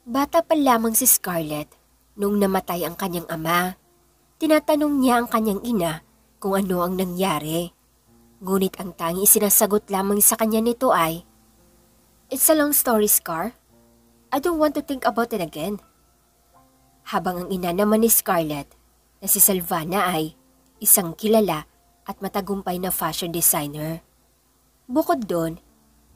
Bata pa lamang si Scarlett nung namatay ang kanyang ama. Tinatanong niya ang kanyang ina kung ano ang nangyari. Ngunit ang tanging isinasagot lamang sa kanya nito ay, "It's a long story, Scar. I don't want to think about it again." Habang ang ina naman ni Scarlett na si Silvana ay isang kilala at matagumpay na fashion designer. Bukod doon,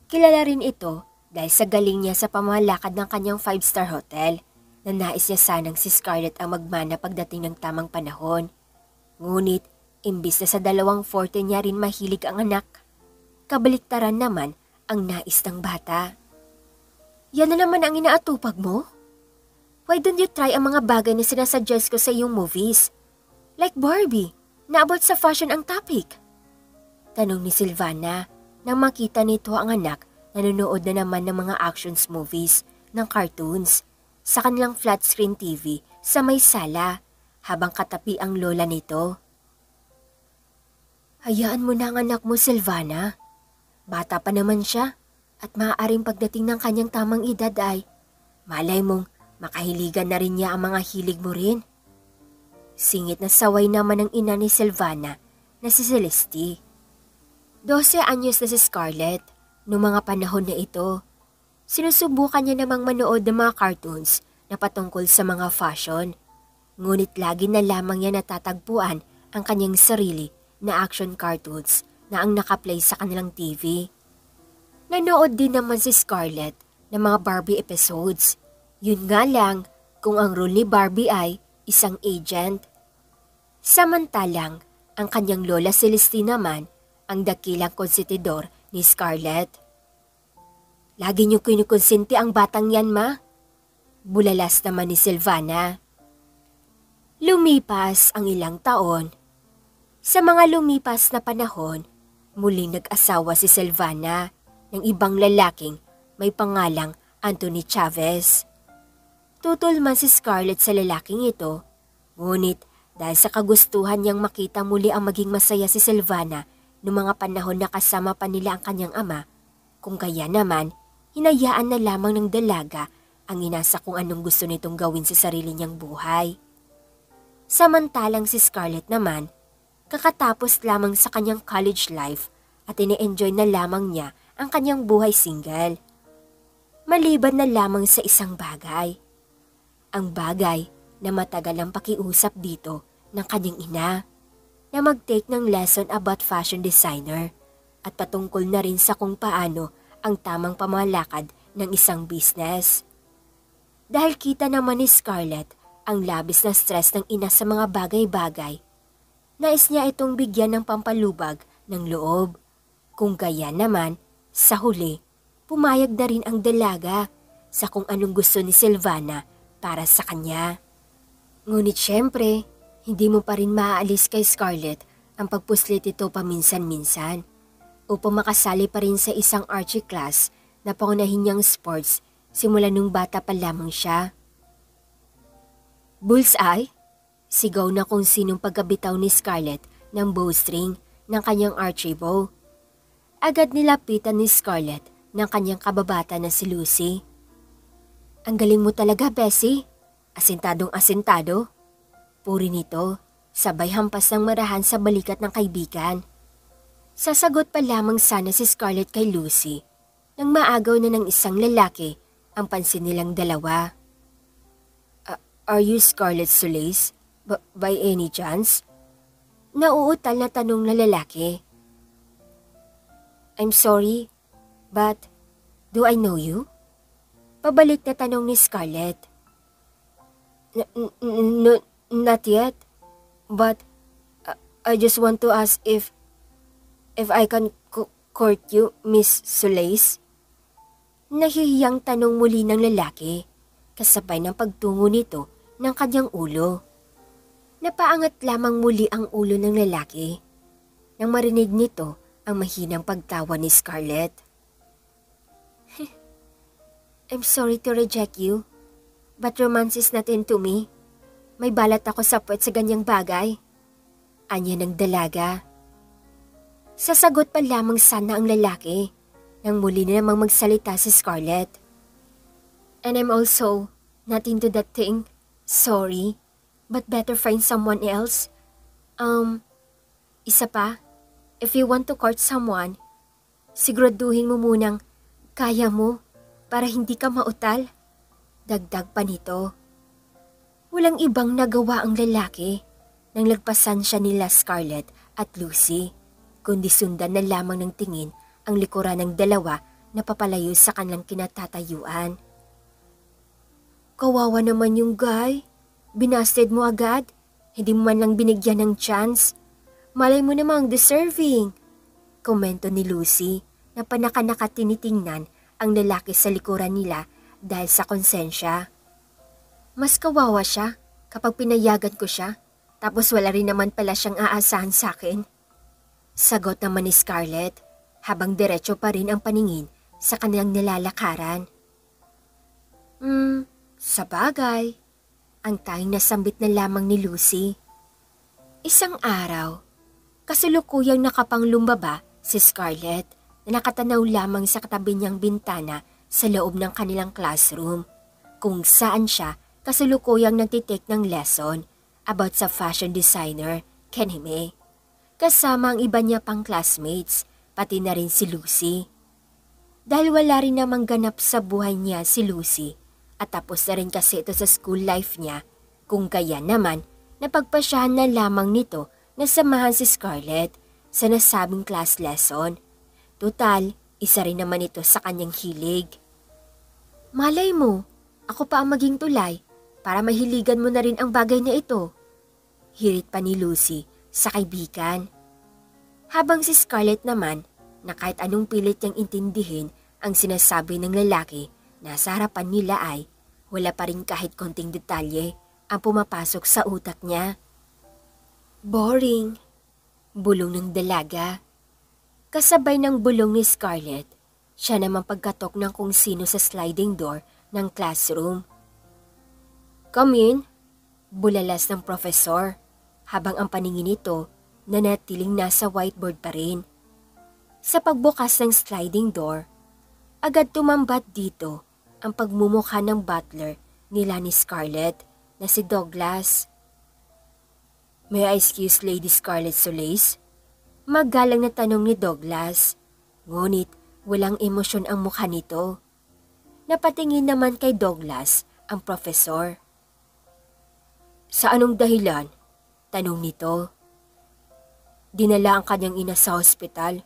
kilala rin ito dahil sa galing niya sa pamamalakad ng kanyang 5-star hotel na nais niya sanang si Scarlett ang magmana pagdating ng tamang panahon. Ngunit, imbis na sa 2/4 niya rin mahilig ang anak, kabaliktaran naman ang nais ng bata. "Yan na naman ang inaatupag mo? Why don't you try ang mga bagay na sinasuggest ko sa iyong movies? Like Barbie, na about sa fashion ang topic." Tanong ni Silvana nang makita nito ang anak na nanonood na naman ng mga actions movies ng cartoons sa kanilang flat screen TV sa may sala habang katapi ang lola nito. "Hayaan mo na ang anak mo, Silvana. Bata pa naman siya at maaaring pagdating ng kanyang tamang edad ay malay mong makahiligan na rin niya ang mga hilig mo rin." Singit na saway naman ng ina ni Silvana na si Celeste. 12 anyos na si Scarlett noong mga panahon na ito. Sinusubukan niya namang manood ng mga cartoons na patungkol sa mga fashion. Ngunit lagi na lamang niya natatagpuan ang kanyang sarili na action cartoons na ang nakaplay sa kanilang TV. Nanood din naman si Scarlett ng mga Barbie episodes. Yun nga lang kung ang role ni Barbie ay isang agent. Samantalang ang kanyang lola Celeste naman ang dakilang konsentidor ni Scarlett. "Lagi niyo kinukonsinti ang batang yan, ma." Bulalas naman ni Silvana. Lumipas ang ilang taon. Sa mga lumipas na panahon, muling nag-asawa si Silvana ng ibang lalaking may pangalang Anthony Chavez. Tutol man si Scarlett sa lalaking ito, ngunit dahil sa kagustuhan niyang makita muli ang maging masaya si Silvana noong mga panahon na kasama pa nila ang kanyang ama, kung kaya naman, hinayaan na lamang ng dalaga ang inasa kung anong gusto nitong gawin sa sarili niyang buhay. Samantalang si Scarlett naman, kakatapos lamang sa kanyang college life at ine-enjoy na lamang niya ang kanyang buhay single. Maliban na lamang sa isang bagay. Ang bagay na matagal ang pakiusap dito ng kanyang ina na mag-take ng lesson about fashion designer at patungkol na rin sa kung paano ang tamang pamamalakad ng isang business. Dahil kita naman ni Scarlett ang labis na stress ng ina sa mga bagay-bagay, nais niya itong bigyan ng pampalubag ng loob. Kung kaya naman, sa huli, pumayag na rin ang dalaga sa kung anong gusto ni Silvana para sa kanya. Ngunit syempre, hindi mo pa rin maaalis kay Scarlett ang pagpuslit ito paminsan-minsan upang makasali pa rin sa isang archery class na pangunahin niyang sports simula nung bata pa lamang siya. "Bullseye?" Sigaw na kung sinong pagkabitaw ni Scarlett ng bowstring ng kanyang archery bow. Agad nilapitan ni Scarlett ng kanyang kababata na si Lucy. "Ang galing mo talaga, Bessie. Asintadong asintado." Puri nito, sabay hampas ng marahan sa balikat ng kaibigan. Sasagot pa lamang sana si Scarlett kay Lucy nang maagaw na ng isang lalaki ang pansin nilang dalawa. "Are you Scarlett Solis? By any chance?" Nauutal na tanong na lalaki. "I'm sorry, but do I know you?" Pabalik na tanong ni Scarlett. No, not yet, but I just want to ask if I can court you, Miss Solis." Nahihiyang tanong muli ng lalaki, kasabay ng pagtungo nito ng kanyang ulo. Napaangat lamang muli ang ulo ng lalaki nang marinig nito ang mahinang pagtawa ni Scarlett. "I'm sorry to reject you, but romance is not into me. May balat ako sa puwet sa ganyang bagay." Anya ng dalaga. Sasagot pa lamang sana ang lalaki nang muli na namang magsalita si Scarlett. "And I'm also Not into that thing. Sorry. But better find someone else. Isa pa. If you want to court someone, siguraduhin mo munang kaya mo para hindi ka mautal. Dagdag pa nito. Walang ibang nagawa ang lalaki nang lagpasan siya nila Scarlett at Lucy, kundi sundan na lamang ng tingin ang likuran ng dalawa na papalayo sa kanilang kinatatayuan. Kawawa naman yung guy. Binasted mo agad. Hindi mo man lang binigyan ng chance. Malay mo namang deserving. Komento ni Lucy na panaka-naka tinitingnan ang lalaki sa likuran nila dahil sa konsensya. Mas kawawa siya kapag pinayagan ko siya tapos wala rin naman pala siyang aasahan sa akin. Sagot naman ni Scarlett habang diretso pa rin ang paningin sa kanilang nilalakaran. Sa bagay, ang tanging nasambit na lamang ni Lucy. Isang araw, kasulukuyang nakapanglumbaba si Scarlett na nakatanaw lamang sa katabi niyang bintana sa loob ng kanilang classroom, kung saan siya kasulukuyang nagtitake ng lesson about sa fashion designer Kenny May. Kasama ang iba niya pang classmates, pati na rin si Lucy. Dahil wala rin namang ganap sa buhay niya si Lucy at tapos na rin kasi ito sa school life niya, kung kaya naman napagpasyahan na lamang nito na samahan si Scarlett sa nasabing class lesson. Tutal, isa rin naman ito sa kanyang hilig. Malay mo, ako pa ang maging tulay para mahiligan mo na rin ang bagay na ito. Hirit pa ni Lucy sa kaibigan. Habang si Scarlett naman na kahit anong pilit niyang intindihin ang sinasabi ng lalaki, nasa harapan nila ay wala pa rin kahit konting detalye ang pumapasok sa utak niya. Boring, bulong ng dalaga. Kasabay ng bulong ni Scarlett, siya naman pagkatok ng kung sino sa sliding door ng classroom. Come in, bulalas ng professor habang ang paningin nito nanatiling nasa whiteboard pa rin. Sa pagbukas ng sliding door, agad tumambat dito ang pagmumukha ng butler nila ni Scarlett na si Douglas. May I excuse Lady Scarlett Solis? Magalang na tanong ni Douglas, ngunit walang emosyon ang mukha nito. Napatingin naman kay Douglas ang professor. Sa anong dahilan? Tanong nito. Dinala ang kanyang ina sa ospital,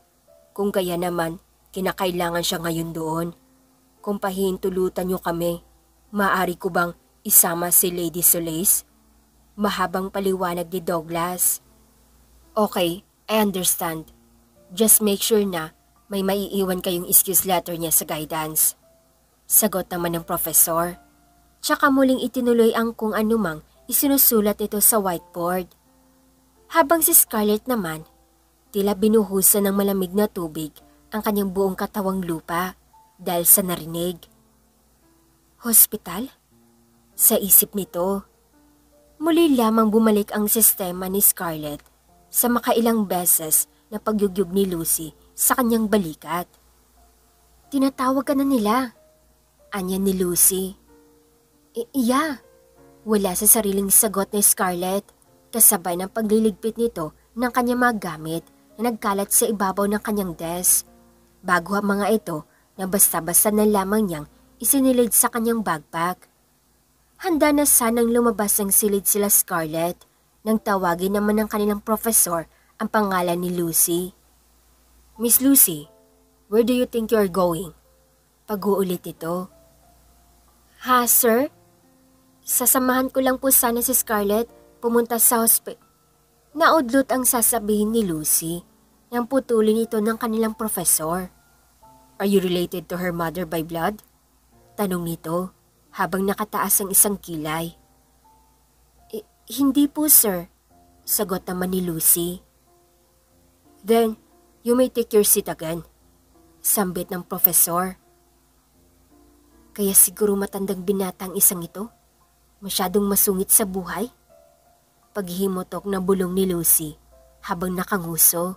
kung kaya naman kinakailangan siya ngayon doon. Kung pahihintulutan niyo kami, maaari ko bang isama si Lady Solis? Mahabang paliwanag ni Douglas. Okay, I understand. Just make sure na may maiiwan kayong excuse letter niya sa guidance. Sagot naman ng professor. Tsaka muling itinuloy ang kung anumang isinusulat ito sa whiteboard. Habang si Scarlett naman, tila binuhusan ng malamig na tubig ang kanyang buong katawang lupa dahil sa narinig. Hospital? Sa isip nito. Muli lamang bumalik ang sistema ni Scarlett sa makailang beses na pagyugyug ni Lucy sa kanyang balikat. Tinatawag ka na nila, anya ni Lucy. Iya, wala sa sariling sagot ni Scarlett kasabay ng pagliligpit nito ng kanyang mga gamit na nagkalat sa ibabaw ng kanyang desk. Bago ang mga ito na basta-basta na lamang niyang isinilid sa kanyang backpack. Handa na sanang lumabas ng silid sila Scarlett nang tawagin naman ng kanilang professor ang pangalan ni Lucy. Miss Lucy, where do you think you're going? Pag-uulit ito. Ha, sir? Sasamahan ko lang po sana si Scarlett pumunta sa hospital. Naudlot ang sasabihin ni Lucy nang putulin ito ng kanilang professor. Are you related to her mother by blood? Tanong nito habang nakataas ang isang kilay. Hindi po, sir. Sagot naman ni Lucy. Then, you may take your seat again. Sambit ng professor. Kaya siguro matandang binata ang isang ito. Masyadong masungit sa buhay. Paghihimutok na bulong ni Lucy habang nakanguso.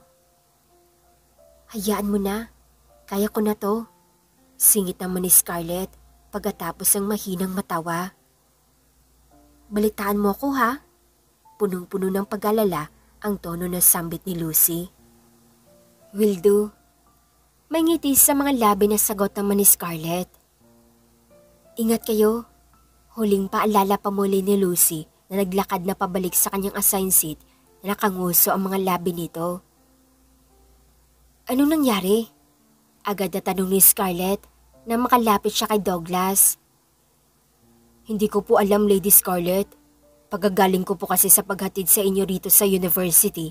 Hayaan mo na. Kaya ko na to. Singit naman ni Scarlett pagkatapos ang mahinang matawa. Balitaan mo ko ha? Punong-puno ng pag-alala ang tono ng sambit ni Lucy. Will do. May ngiti sa mga labi na sagot naman ni Scarlett. Ingat kayo. Huling paalala pa muli ni Lucy na naglakad na pabalik sa kanyang assigned seat na nakanguso ang mga labi nito. Anong nangyari? Agad na tanong ni Scarlett na makalapit siya kay Douglas. Hindi ko po alam, Lady Scarlett. Pagkagaling ko po kasi sa paghatid sa inyo rito sa university,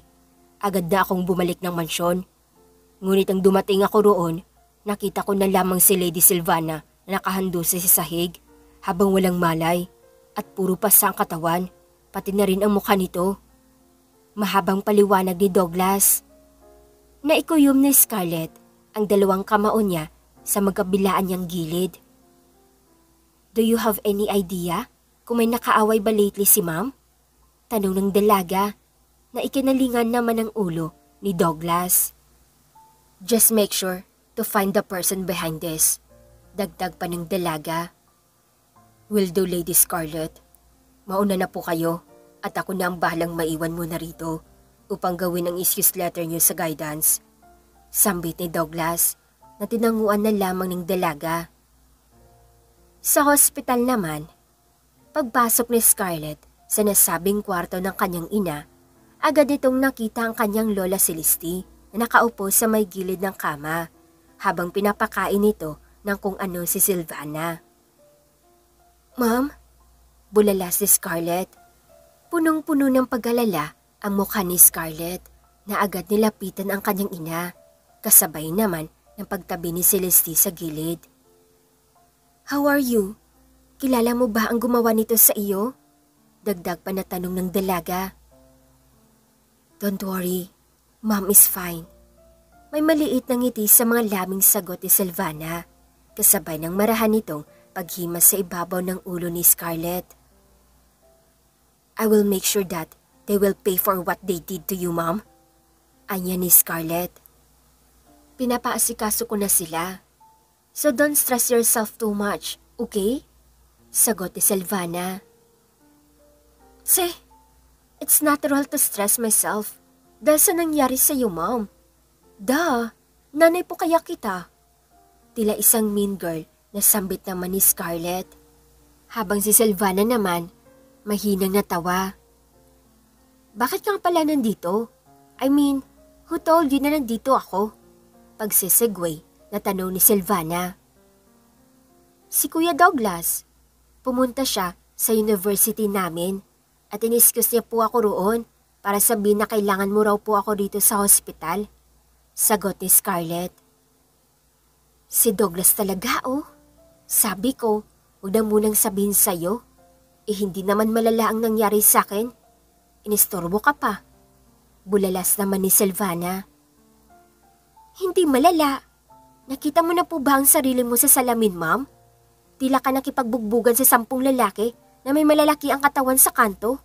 agad na akong bumalik ng mansyon. Ngunit ang dumating ako roon, nakita ko na lamang si Lady Sylvana na nakahando sa sahig habang walang malay at puro pasa ang katawan, pati na rin ang mukha nito. Mahabang paliwanag ni Douglas. Naikuyom ni Scarlett ang dalawang kamao niya sa magkabilaan niyang gilid. Do you have any idea kung may nakaaway ba lately si Ma'am? Tanong ng dalaga na ikinalingan naman ang ulo ni Douglas. Just make sure to find the person behind this. Dagdag pa ng dalaga. Will do, Lady Scarlett. Mauna na po kayo at ako na ang bahalang maiwan mo na rito upang gawin ang excuse letter niyo sa guidance. Sambit ni Douglas na tinanguan na lamang ng dalaga. Sa hospital naman, pagpasok ni Scarlett sa nasabing kwarto ng kanyang ina, agad itong nakita ang kanyang lola Celeste na nakaupo sa may gilid ng kama habang pinapakain nito ng kung ano si Sylvana. Ma'am, bulala si Scarlett. Punong-puno ng pag-alala ang mukha ni Scarlett na agad nilapitan ang kanyang ina, kasabay naman ng pagtabi ni Celeste sa gilid. How are you? Kilala mo ba ang gumawa nito sa iyo? Dagdag pa na tanong ng dalaga. Don't worry, Mom is fine. May maliit na ngiti sa mga labing sagot ni Sylvana, kasabay ng marahan nitong paghimas sa ibabaw ng ulo ni Scarlett. I will make sure that they will pay for what they did to you, Mom. Anya ni Scarlett. Pinapaasikaso ko na sila. So don't stress yourself too much, okay? Sagot ni Sylvana. It's natural to stress myself dahil sa nangyari sa iyo, Mom. Nanay po kaya kita. Tila isang mean girl na sambit naman ni Scarlett. Habang si Sylvana naman, mahinang natawa. Bakit ka pala nandito? I mean, who told you na nandito ako? Pagsisegue na tanong ni Sylvana. Si Kuya Douglas. Pumunta siya sa university namin at iniskus niya po ako roon para sabihin na kailangan mo raw po ako dito sa hospital. Sagot ni Scarlett. Si Douglas talaga oh. Sabi ko, huwag na munang sabihin sa'yo. Hindi naman malala ang nangyari sa akin. Inistorbo ka pa. Bulalas naman ni Sylvana. Hindi malala. Nakita mo na po ba ang sarili mo sa salamin, Ma'am? Tila ka nakipagbugbugan sa 10 lalaki na may malalaki ang katawan sa kanto.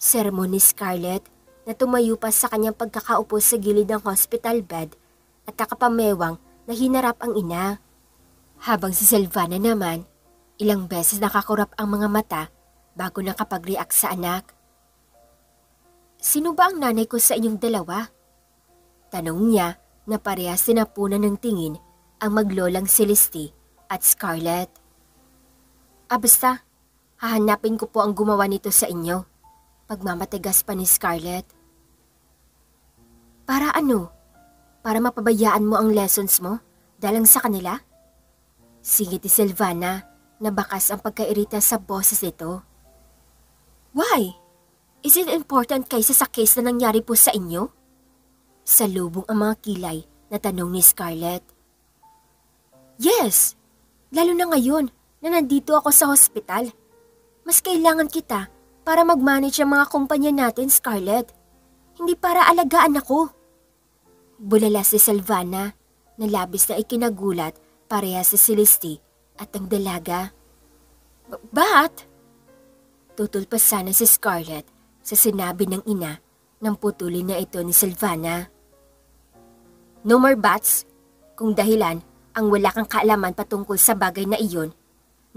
Sermon ni Scarlett na tumayo pa sa kanyang pagkakaupo sa gilid ng hospital bed at nakapamewang na hinarap ang ina. Habang si Sylvana naman, ilang beses nakakurap ang mga mata bago nakapag-react sa anak. Sino ba ang nanay ko sa inyong dalawa? Tanong niya na parehas sinapunan ng tingin ang maglolang Celeste at Scarlett. Basta, hahanapin ko po ang gumawa nito sa inyo. Pagmamatigas pa ni Scarlett. Para ano? Para mapabayaan mo ang lessons mo dalang sa kanila? Singit ni Sylvana na bakas ang pagkairita sa boses nito. Why? Is it important kaysa sa case na nangyari po sa inyo? Salubong ang mga kilay na tanong ni Scarlett. Yes, lalo na ngayon na nandito ako sa hospital. Mas kailangan kita para mag-manage ang mga kumpanya natin, Scarlett. Hindi para alagaan ako. Bulala si Sylvana na labis na ikinagulat parehas si Celeste at ang dalaga. But? Tutul pa sana si Scarlett sa sinabi ng ina nang putulin na ito ni Sylvana. No more bats. Kung dahilan ang wala kang kaalaman patungkol sa bagay na iyon,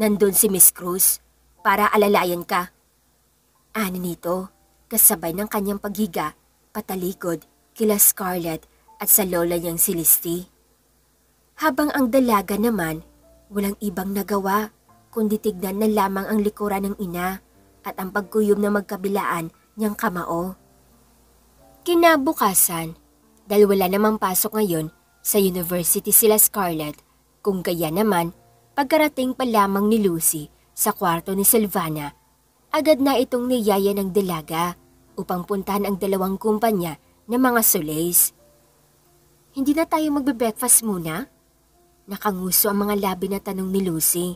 nandun si Miss Cruz para alalayan ka. Ani nito, kasabay ng kanyang paghiga, patalikod, kila Scarlett at sa lola niyang si Listy. Habang ang dalaga naman, walang ibang nagawa kundi tignan na lamang ang likuran ng ina at ang pagkuyom na magkabilaan niyang kamao. Kinabukasan, dahil wala namang pasok ngayon sa university sila Scarlett, kung kaya naman, pagkarating pa lamang ni Lucy sa kwarto ni Silvana, agad na itong niyaya ng dalaga upang puntahan ang dalawang kumpanya ng mga Solace. Hindi na tayo magbe-breakfast muna? Nakanguso ang mga labi na tanong ni Lucy,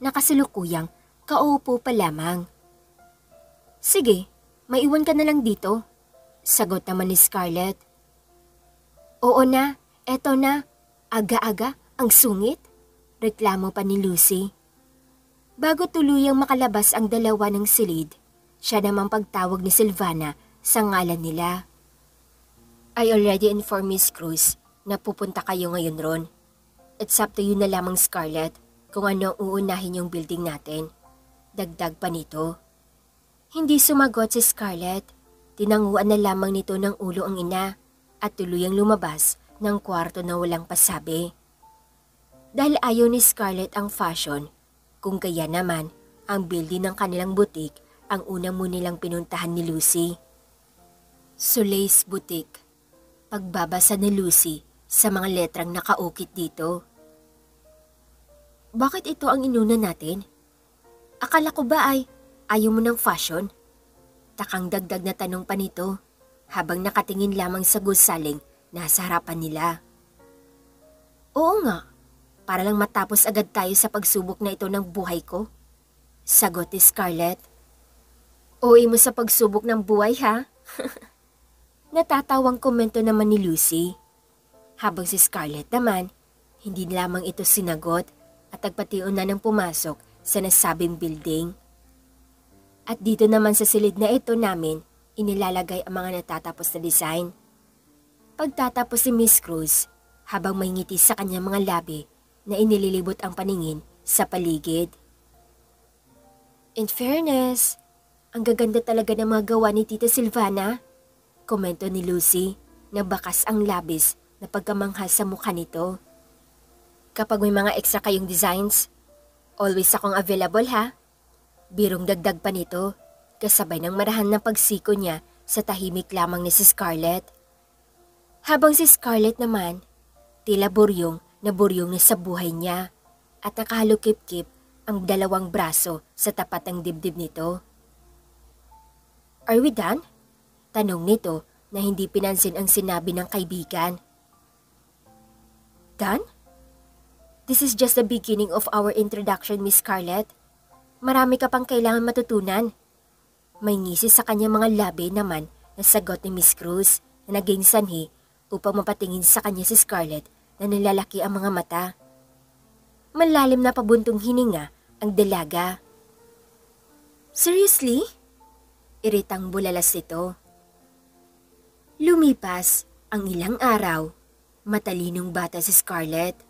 nakasalukuyang kaupo pa lamang. Sige, maiwan ka na lang dito, sagot naman ni Scarlett. Oo na, eto na, aga-aga, ang sungit, reklamo pa ni Lucy. Bago tuluyang makalabas ang dalawa ng silid, siya namang pagtawag ni Silvana sa ngalan nila. I already informed Miss Cruz na pupunta kayo ngayon ron. It's up to you na lamang Scarlett kung ano ang uunahin yung building natin. Dagdag pa nito. Hindi sumagot si Scarlett. Tinanguan na lamang nito ng ulo ang ina at tuluyang lumabas ng kwarto na walang pasabi. Dahil ayaw ni Scarlett ang fashion, kung kaya naman ang building ng kanilang butik ang unang muna nilang pinuntahan ni Lucy. Solace Boutique. Pagbabasa ni Lucy sa mga letrang nakaukit dito. Bakit ito ang inuna natin? Akala ko ba ay ayaw mo ng fashion? Takang dagdag na tanong pa nito habang nakatingin lamang sa gusaling nasa harapan nila. Oo nga, para lang matapos agad tayo sa pagsubok na ito ng buhay ko. Sagot ni Scarlett. Uwi mo sa pagsubok ng buhay ha? Natatawang komento naman ni Lucy. Habang si Scarlett naman, hindi lamang ito sinagot at nagpatiun na nang pumasok sa nasabing building. At dito naman sa silid na ito namin, inilalagay ang mga natatapos na design. Pagtatapos si Miss Cruz, habang may ngiti sa kanyang mga labi na inililibot ang paningin sa paligid. In fairness, ang gaganda talaga ng mga gawa ni Tita Silvana, komento ni Lucy na bakas ang labis na pagkamangha sa mukha nito. Kapag may mga extra kayong designs, always akong available ha. Birong dagdag pa nito, kasabay ng marahan na pagsiko niya sa tahimik lamang ni si Scarlett. Habang si Scarlett naman, tila buryong na sa buhay niya at nakahalukip-kip ang dalawang braso sa tapat ng dibdib nito. Are we done? Tanong nito na hindi pinansin ang sinabi ng kaibigan. Done? This is just the beginning of our introduction, Miss Scarlett. Marami ka pang kailangan matutunan. May ngisi sa kanyang mga labi naman na sagot ni Miss Cruz na naging sanhi upang mapatingin sa kanya si Scarlett na nilalaki ang mga mata. Malalim na pabuntong hininga ang dalaga. Seriously? Iritang bulalas ito. Lumipas ang ilang araw. Matalinong bata si Scarlett.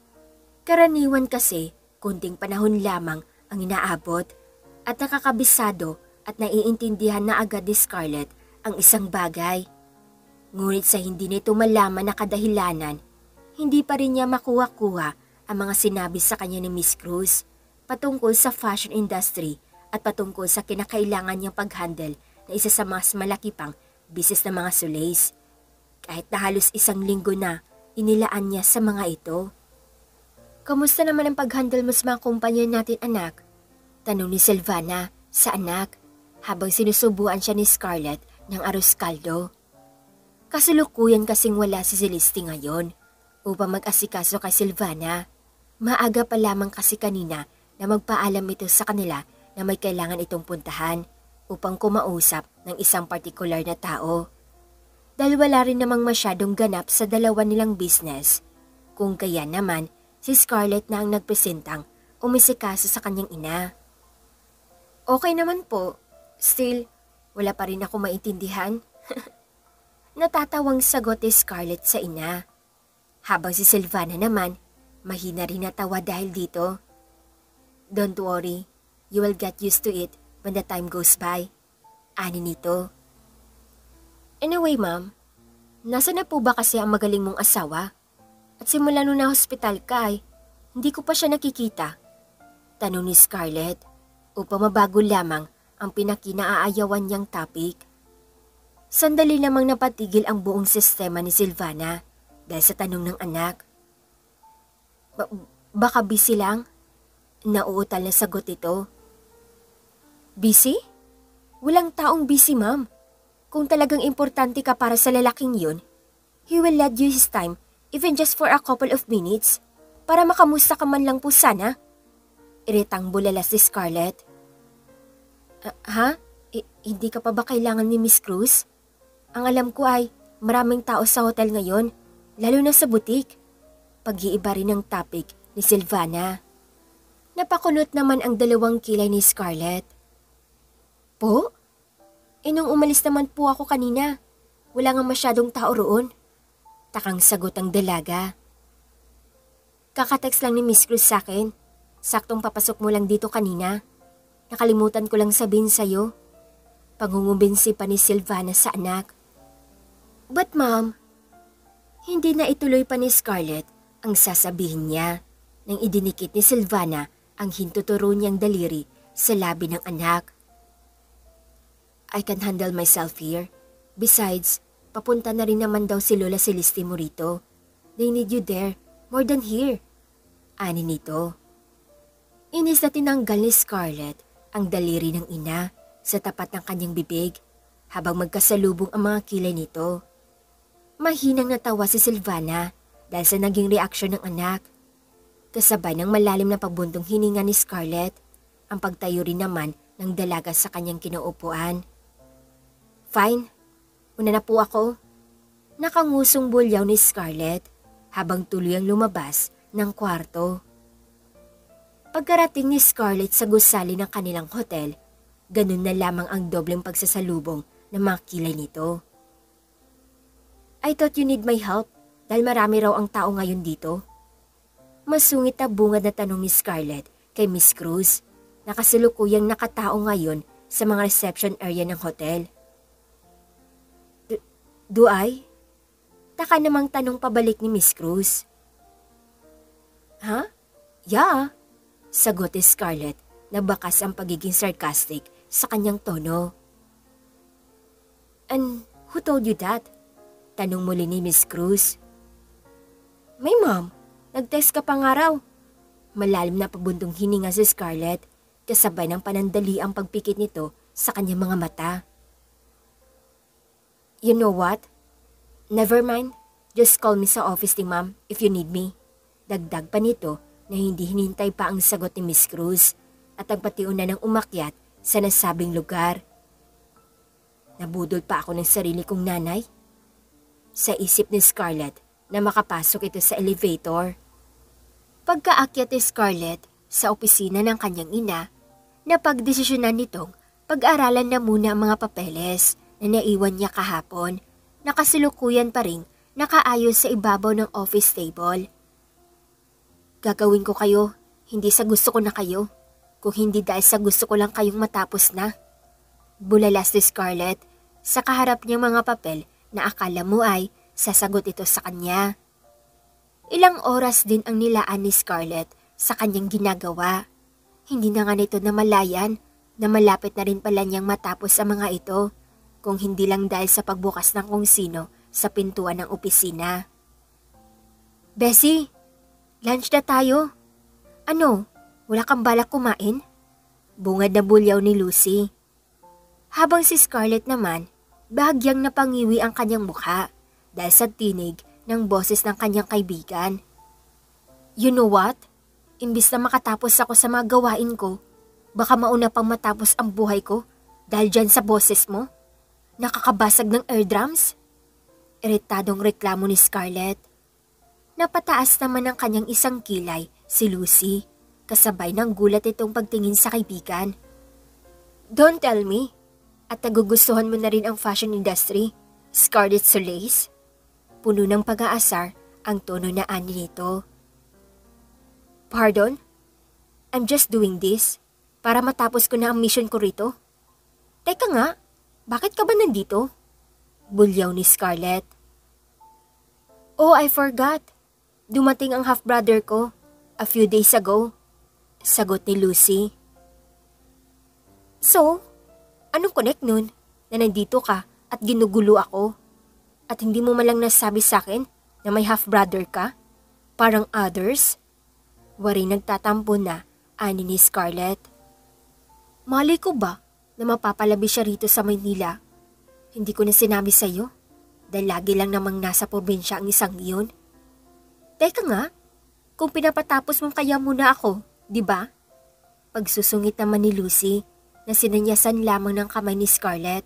Karaniwan kasi kunting panahon lamang ang inaabot at nakakabisado at naiintindihan na agad ni Scarlett ang isang bagay. Ngunit sa hindi nito malaman na kadahilanan, hindi pa rin niya makuha-kuha ang mga sinabi sa kanya ni Miss Cruz patungkol sa fashion industry at patungkol sa kinakailangan niyang pag-handle na isa sa mas malaki pang business ng mga Solace. Kahit na halos isang linggo na inilaan niya sa mga ito. Kamusta naman ang pag-handle mo sa mga kumpanya natin, anak? Tanong ni Silvana sa anak habang sinusubuan siya ni Scarlett ng arroz caldo. Kasalukuyan kasing wala si Celeste ngayon upang mag-asikaso kay Silvana. Maaga pa lamang kasi kanina na magpaalam ito sa kanila na may kailangan itong puntahan upang kumausap ng isang partikular na tao. Dahil wala rin namang masyadong ganap sa dalawa nilang business, kung kaya naman si Scarlett na ang nagpresentang umisikaso sa kanyang ina. Okay naman po, still wala pa rin ako maintindihan. Natatawang sagot ni Scarlett sa ina. Habang si Silvana naman, mahina rin natawa dahil dito. Don't worry, you will get used to it when the time goes by. Ani nito. Anyway ma'am, nasa na po ba kasi ang magaling mong asawa? At simula nung na-hospital ka ay, hindi ko pa siya nakikita. Tanong ni Scarlett upang mabago lamang ang pinakinaayawan niyang topic. Sandali namang napatigil ang buong sistema ni Silvana dahil sa tanong ng anak. Baka busy lang? Nauutal na sagot ito. Busy? Walang taong busy ma'am. Kung talagang importante ka para sa lalaking yun, he will let you his time even just for a couple of minutes para makamusta ka man lang po sana. Iritang bulala si Scarlett. Hindi ka pa ba kailangan ni Miss Cruz? Ang alam ko ay maraming tao sa hotel ngayon, lalo na sa butik. Pag-iiba rin ang topic ni Silvana. Napakunot naman ang dalawang kilay ni Scarlett. Po? Nung umalis naman po ako kanina, wala nga masyadong tao roon. Takang sagot ang dalaga. Kakatext lang ni Miss Cruz sa akin. Saktong papasok mo lang dito kanina. Nakalimutan ko lang sabihin sa'yo. Pangungumbinsi pa ni Silvana sa anak. But ma'am, hindi na ituloy pa ni Scarlett ang sasabihin niya nang idinikit ni Silvana ang hintuturo niyang daliri sa labi ng anak. I can handle myself here. Besides, papunta na rin naman daw si Lola Celeste mo rito. They need you there, more than here. Ani nito. Inis na tinanggal ni Scarlett ang daliri ng ina sa tapat ng kanyang bibig habang magkasalubong ang mga kilay nito. Mahinang natawa si Silvana dahil sa naging reaksyon ng anak. Kasabay ng malalim na pagbuntong hininga ni Scarlett, ang pagtayo rin naman ng dalaga sa kanyang kinaupuan. Fine, una na po ako. Nakangusong bulyaw ni Scarlett habang tuloy ang lumabas ng kwarto. Pagkarating ni Scarlett sa gusali ng kanilang hotel, ganun na lamang ang dobleng pagsasalubong ng mga kilay nito. I thought you need my help dahil marami raw ang tao ngayon dito. Masungit na bungad na tanong ni Scarlett kay Miss Cruz na kasalukuyang nakatao ngayon sa mga reception area ng hotel. Do I? Taka namang tanong pabalik ni Miss Cruz. Ha? Yeah, sagot ni Scarlett na bakas ang pagiging sarcastic sa kanyang tono. And who told you that? Tanong muli ni Miss Cruz. May ma'am, nag-text ka pa nga raw. Malalim na pagbundong hininga si Scarlett kasabay ng panandali ang pagpikit nito sa kanyang mga mata. You know what? Never mind. Just call me sa office ni ma'am if you need me. Dagdag pa nito na hindi hinintay pa ang sagot ni Miss Cruz at nagpatiuna ng umakyat sa nasabing lugar. Nabudol pa ako ng sarili kong nanay. Sa isip ni Scarlett na makapasok ito sa elevator. Pagkaakyat ni Scarlett sa opisina ng kanyang ina, napagdesisyonan nitong pag-aralan na muna ang mga papeles na naiwan niya kahapon, nakasilukuyan pa rin nakaayos sa ibabaw ng office table. Gagawin ko kayo, hindi sa gusto ko na kayo, kung hindi dahil sa gusto ko lang kayong matapos na. Bulalas ni Scarlett sa kaharap niyang mga papel na akala mo ay sasagot ito sa kanya. Ilang oras din ang nilaan ni Scarlett sa kanyang ginagawa. Hindi na nga nito namalayan na malapit na rin pala niyang matapos ang mga ito, kung hindi lang dahil sa pagbukas ng kung sino sa pintuan ng opisina. Bessie, lunch na tayo. Ano, wala kang balak kumain? Bungad na bulyaw ni Lucy. Habang si Scarlett naman, bahagyang napangiwi ang kanyang mukha dahil sa tinig ng boses ng kanyang kaibigan. You know what? Imbis na makatapos ako sa mga gawain ko, baka mauna pang matapos ang buhay ko dahil dyan sa boses mo. Nakakabasag ng eardrums? Iritadong reklamo ni Scarlett. Napataas naman ang kanyang isang kilay si Lucy, kasabay ng gulat itong pagtingin sa kaibigan. Don't tell me. At nagugustuhan mo na rin ang fashion industry, Scarlett Solis? Puno ng pag-aasar ang tono na ani nito. Pardon? I'm just doing this para matapos ko na ang mission ko rito. Teka nga, Bakit ka ba nandito? Bulyaw ni Scarlett. Oh, I forgot. Dumating ang half-brother ko a few days ago. Sagot ni Lucy. So, anong connect nun na nandito ka at ginugulo ako? At hindi mo malang nasabi sa akin na may half-brother ka? Parang others? Wari nagtatampo na ani ni Scarlett. Malay ko ba na mapapalabi siya rito sa Maynila? Hindi ko na sinabi sa'yo dahil lagi lang namang nasa probinsya ang isang iyon. Teka nga, kung pinapatapos mo kaya muna ako, di ba? Pagsusungit naman ni Lucy na sinanyasan lamang ng kamay ni Scarlett.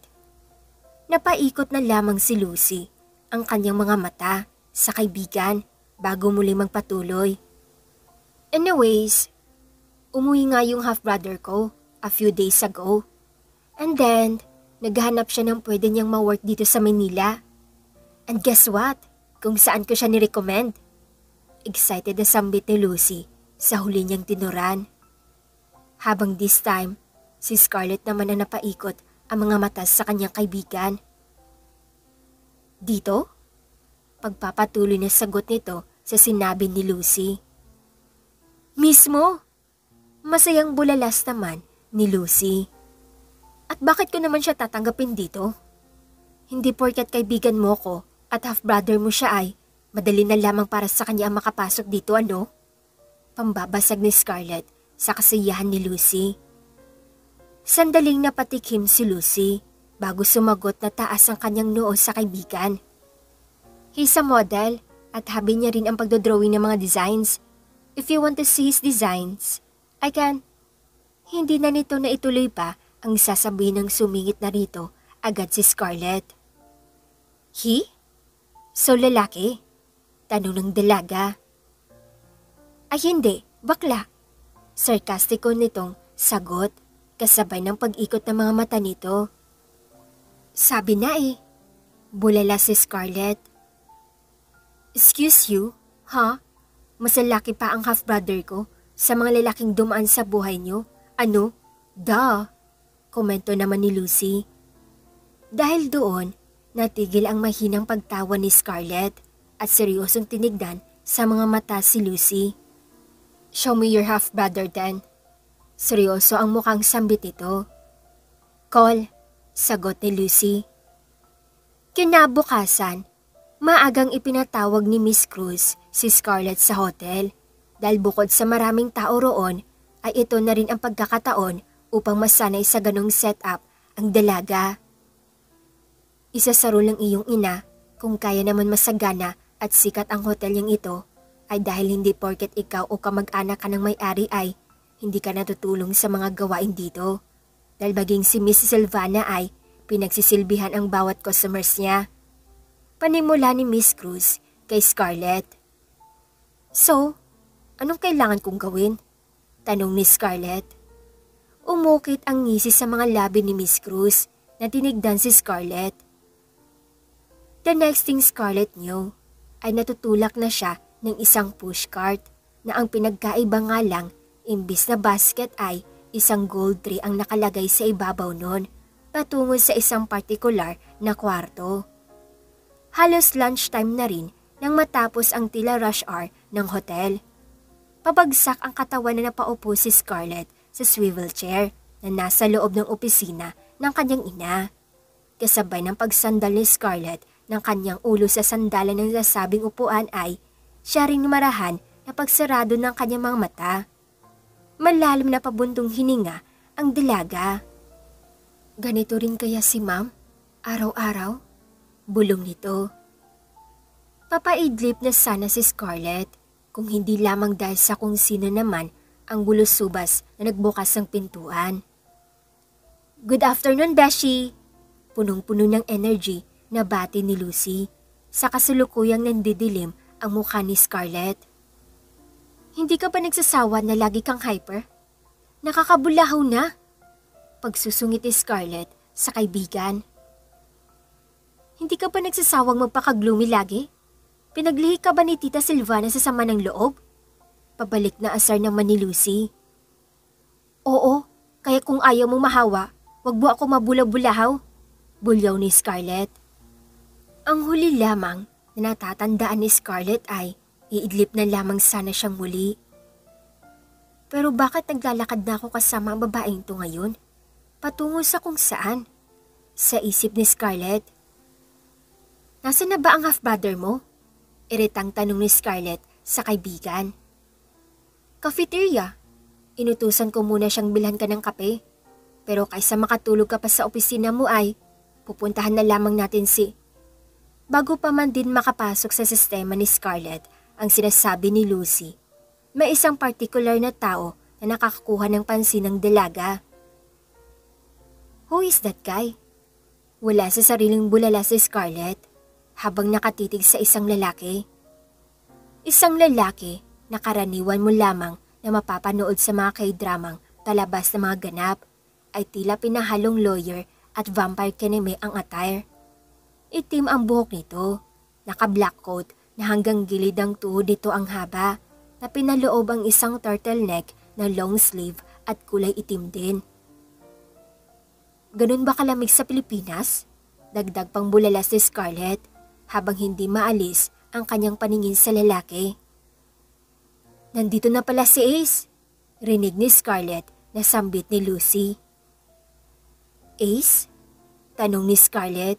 Napaikot na lamang si Lucy ang kanyang mga mata sa kaibigan bago muli magpatuloy. Anyways, umuwi nga yung half-brother ko a few days ago. And then, naghahanap siya ng pwede niyang ma-work dito sa Manila. And guess what? Kung saan ko siya nirecommend. Excited na sambit ni Lucy sa huli niyang tinuran. Habang this time, si Scarlett naman na napaikot ang mga mata sa kanyang kaibigan. Dito? Pagpapatuloy na sagot nito sa sinabi ni Lucy. Mismo! Masayang bulalas naman ni Lucy. At bakit ko naman siya tatanggapin dito? Hindi porket kaibigan mo ko at half-brother mo siya ay madali na lamang para sa kanya ang makapasok dito, ano? Pambabasag ni Scarlett sa kasiyahan ni Lucy. Sandaling napatikim si Lucy bago sumagot na taas ang kanyang noo sa kaibigan. He's a model at habi niya rin ang pagdodrawing ng mga designs. If you want to see his designs, I can. Hindi na nito na ituloy pa ang sasabihin ng sumingit na rito agad si Scarlett. He? So lalaki? Tanong ng dalaga. Ay hindi, bakla. Sarkastiko nitong sagot kasabay ng pag-ikot ng mga mata nito. Sabi na eh. Bulala si Scarlett. Excuse you, ha? Mas lalaki pa ang half-brother ko sa mga lalaking dumaan sa buhay niyo. Ano? Duh! Komento naman ni Lucy. Dahil doon, natigil ang mahinang pagtawa ni Scarlett at seryosong tinignan sa mga mata si Lucy. Show me your half-brother then. Seryoso ang mukhang sambit ito. Call, sagot ni Lucy. Kinabukasan, maagang ipinatawag ni Miss Cruz si Scarlett sa hotel dahil bukod sa maraming tao roon ay ito na rin ang pagkakataon upang masanay sa ganong setup ang dalaga. Isasaro lang iyong ina kung kaya naman masagana at sikat ang hotel niyang ito ay dahil hindi porket ikaw o kamag-anak ka ng may-ari ay hindi ka natutulong sa mga gawain dito. Dahil baging si Miss Silvana ay pinagsisilbihan ang bawat customers niya. Panimula ni Miss Cruz kay Scarlett. So, anong kailangan kong gawin? Tanong ni Scarlett. Umukit ang ngisi sa mga labi ni Miss Cruz na tinigdan si Scarlett. The next thing Scarlett knew ay natutulak na siya ng isang pushcart na ang pinagkaiba nga lang imbis na basket ay isang gold tree ang nakalagay sa ibabaw nun patungo sa isang partikular na kwarto. Halos lunchtime na rin nang matapos ang tila rush hour ng hotel. Pabagsak ang katawan na napaupo si Scarlett sa swivel chair na nasa loob ng opisina ng kanyang ina. Kasabay ng pagsandal ni Scarlett ng kanyang ulo sa sandalan ng nasabing upuan ay siya ring marahan na pagsarado ng kanyang mga mata. Malalim na pabuntong hininga ang dalaga. Ganito rin kaya si ma'am? Araw-araw? Bulong nito. Papaidlip na sana si Scarlett kung hindi lamang dahil sa kung sino naman ang bulusubas na nagbukas ng pintuan. Good afternoon, Beshi! Punong-puno ng energy na bati ni Lucy sa kasulukuyang nandidilim ang mukha ni Scarlett. Hindi ka ba nagsasawa na lagi kang hyper? Nakakabulahaw na! Pagsusungit ni Scarlett sa kaibigan. Hindi ka ba nagsasawang magpaka-gloomy lagi? Pinaglihi ka ba ni Tita Silvana sa sama ng loob? Pabalik na asar naman ni Lucy. Oo, kaya kung ayaw mo mahawa, wag mo ako mabula-bulahaw. Bulyaw ni Scarlett. Ang huli lamang na natatandaan ni Scarlett ay iidlip na lamang sana siyang muli. Pero bakit naglalakad na ako kasama ang babaeng to ngayon? Patungo sa kung saan? Sa isip ni Scarlett. Nasaan na ba ang half-brother mo? Iritang tanong ni Scarlett sa kaibigan. Cafeteria. Inutusan ko muna siyang bilhan ka ng kape. Pero kaysa makatulog ka pa sa opisina mo ay pupuntahan na lamang natin si... Bago pa man din makapasok sa sistema ni Scarlett ang sinasabi ni Lucy, may isang particular na tao na nakakakuha ng pansin ng dalaga. Who is that guy? Wala sa sariling bulala si Scarlett habang nakatitig sa isang lalaki. Isang lalaki na karaniwan mo lamang na mapapanood sa mga K-dramang palabas na mga ganap ay tila pinahalong lawyer at vampire kineme ang attire. Itim ang buhok nito, naka-black coat na hanggang gilid ang tuhod nito ang haba na pinaloob ang isang turtleneck na long sleeve at kulay itim din. Ganun ba kalamig sa Pilipinas? Dagdag pang bulala si Scarlett habang hindi maalis ang kanyang paningin sa lalaki. Nandito na pala si Ace, rinig ni Scarlett na sambit ni Lucy. Ace? Tanong ni Scarlett.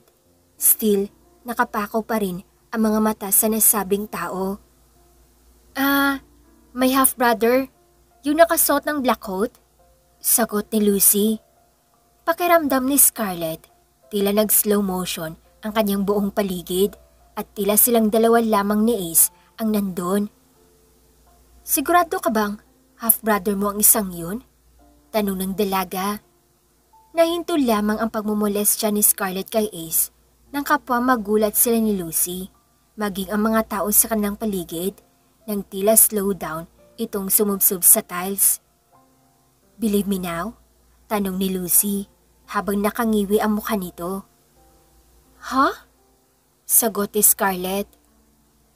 Still, nakapakaw pa rin ang mga mata sa nasabing tao. My half-brother, yung nakasuot ng black coat? Sagot ni Lucy. Pakiramdam ni Scarlett, tila nag-slow motion ang kanyang buong paligid at tila silang dalawa lamang ni Ace ang nandun. Sigurado ka bang half-brother mo ang isang yun? Tanong ng dalaga. Nahinto lamang ang pagmumolestya ni Scarlett kay Ace nang kapwa magulat sila ni Lucy, maging ang mga tao sa kanilang paligid nang tila slow down itong sumubsob sa tiles. Believe me now? Tanong ni Lucy habang nakangiwi ang mukha nito. Huh? Sagot ni Scarlett.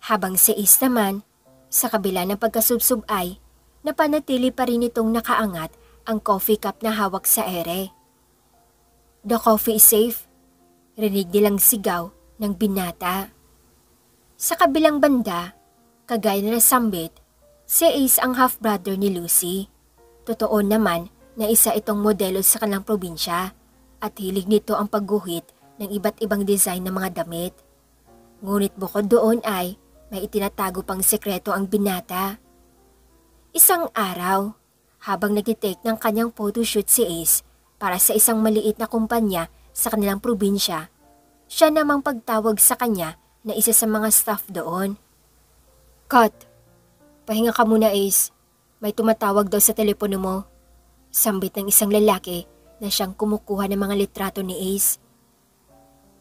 Habang si Ace naman, sa kabila ng pagkasubsob ay napanatili pa rin itong nakaangat ang coffee cup na hawak sa ere. The coffee is safe. Rinig nilang sigaw ng binata. Sa kabilang banda, kagaya na nasambit, si Ace ang half-brother ni Lucy. Totoo naman na isa itong modelo sa kanilang probinsya at hilig nito ang pagguhit ng iba't ibang design ng mga damit. Ngunit bukod doon ay may itinatago pang sekreto ang binata. Isang araw, habang nagtitake ng kanyang photoshoot si Ace para sa isang maliit na kumpanya sa kanilang probinsya, siya namang pagtawag sa kanya na isa sa mga staff doon. Cut! Pahinga ka muna, Ace. May tumatawag daw sa telepono mo. Sambit ng isang lalaki na siyang kumukuha ng mga litrato ni Ace.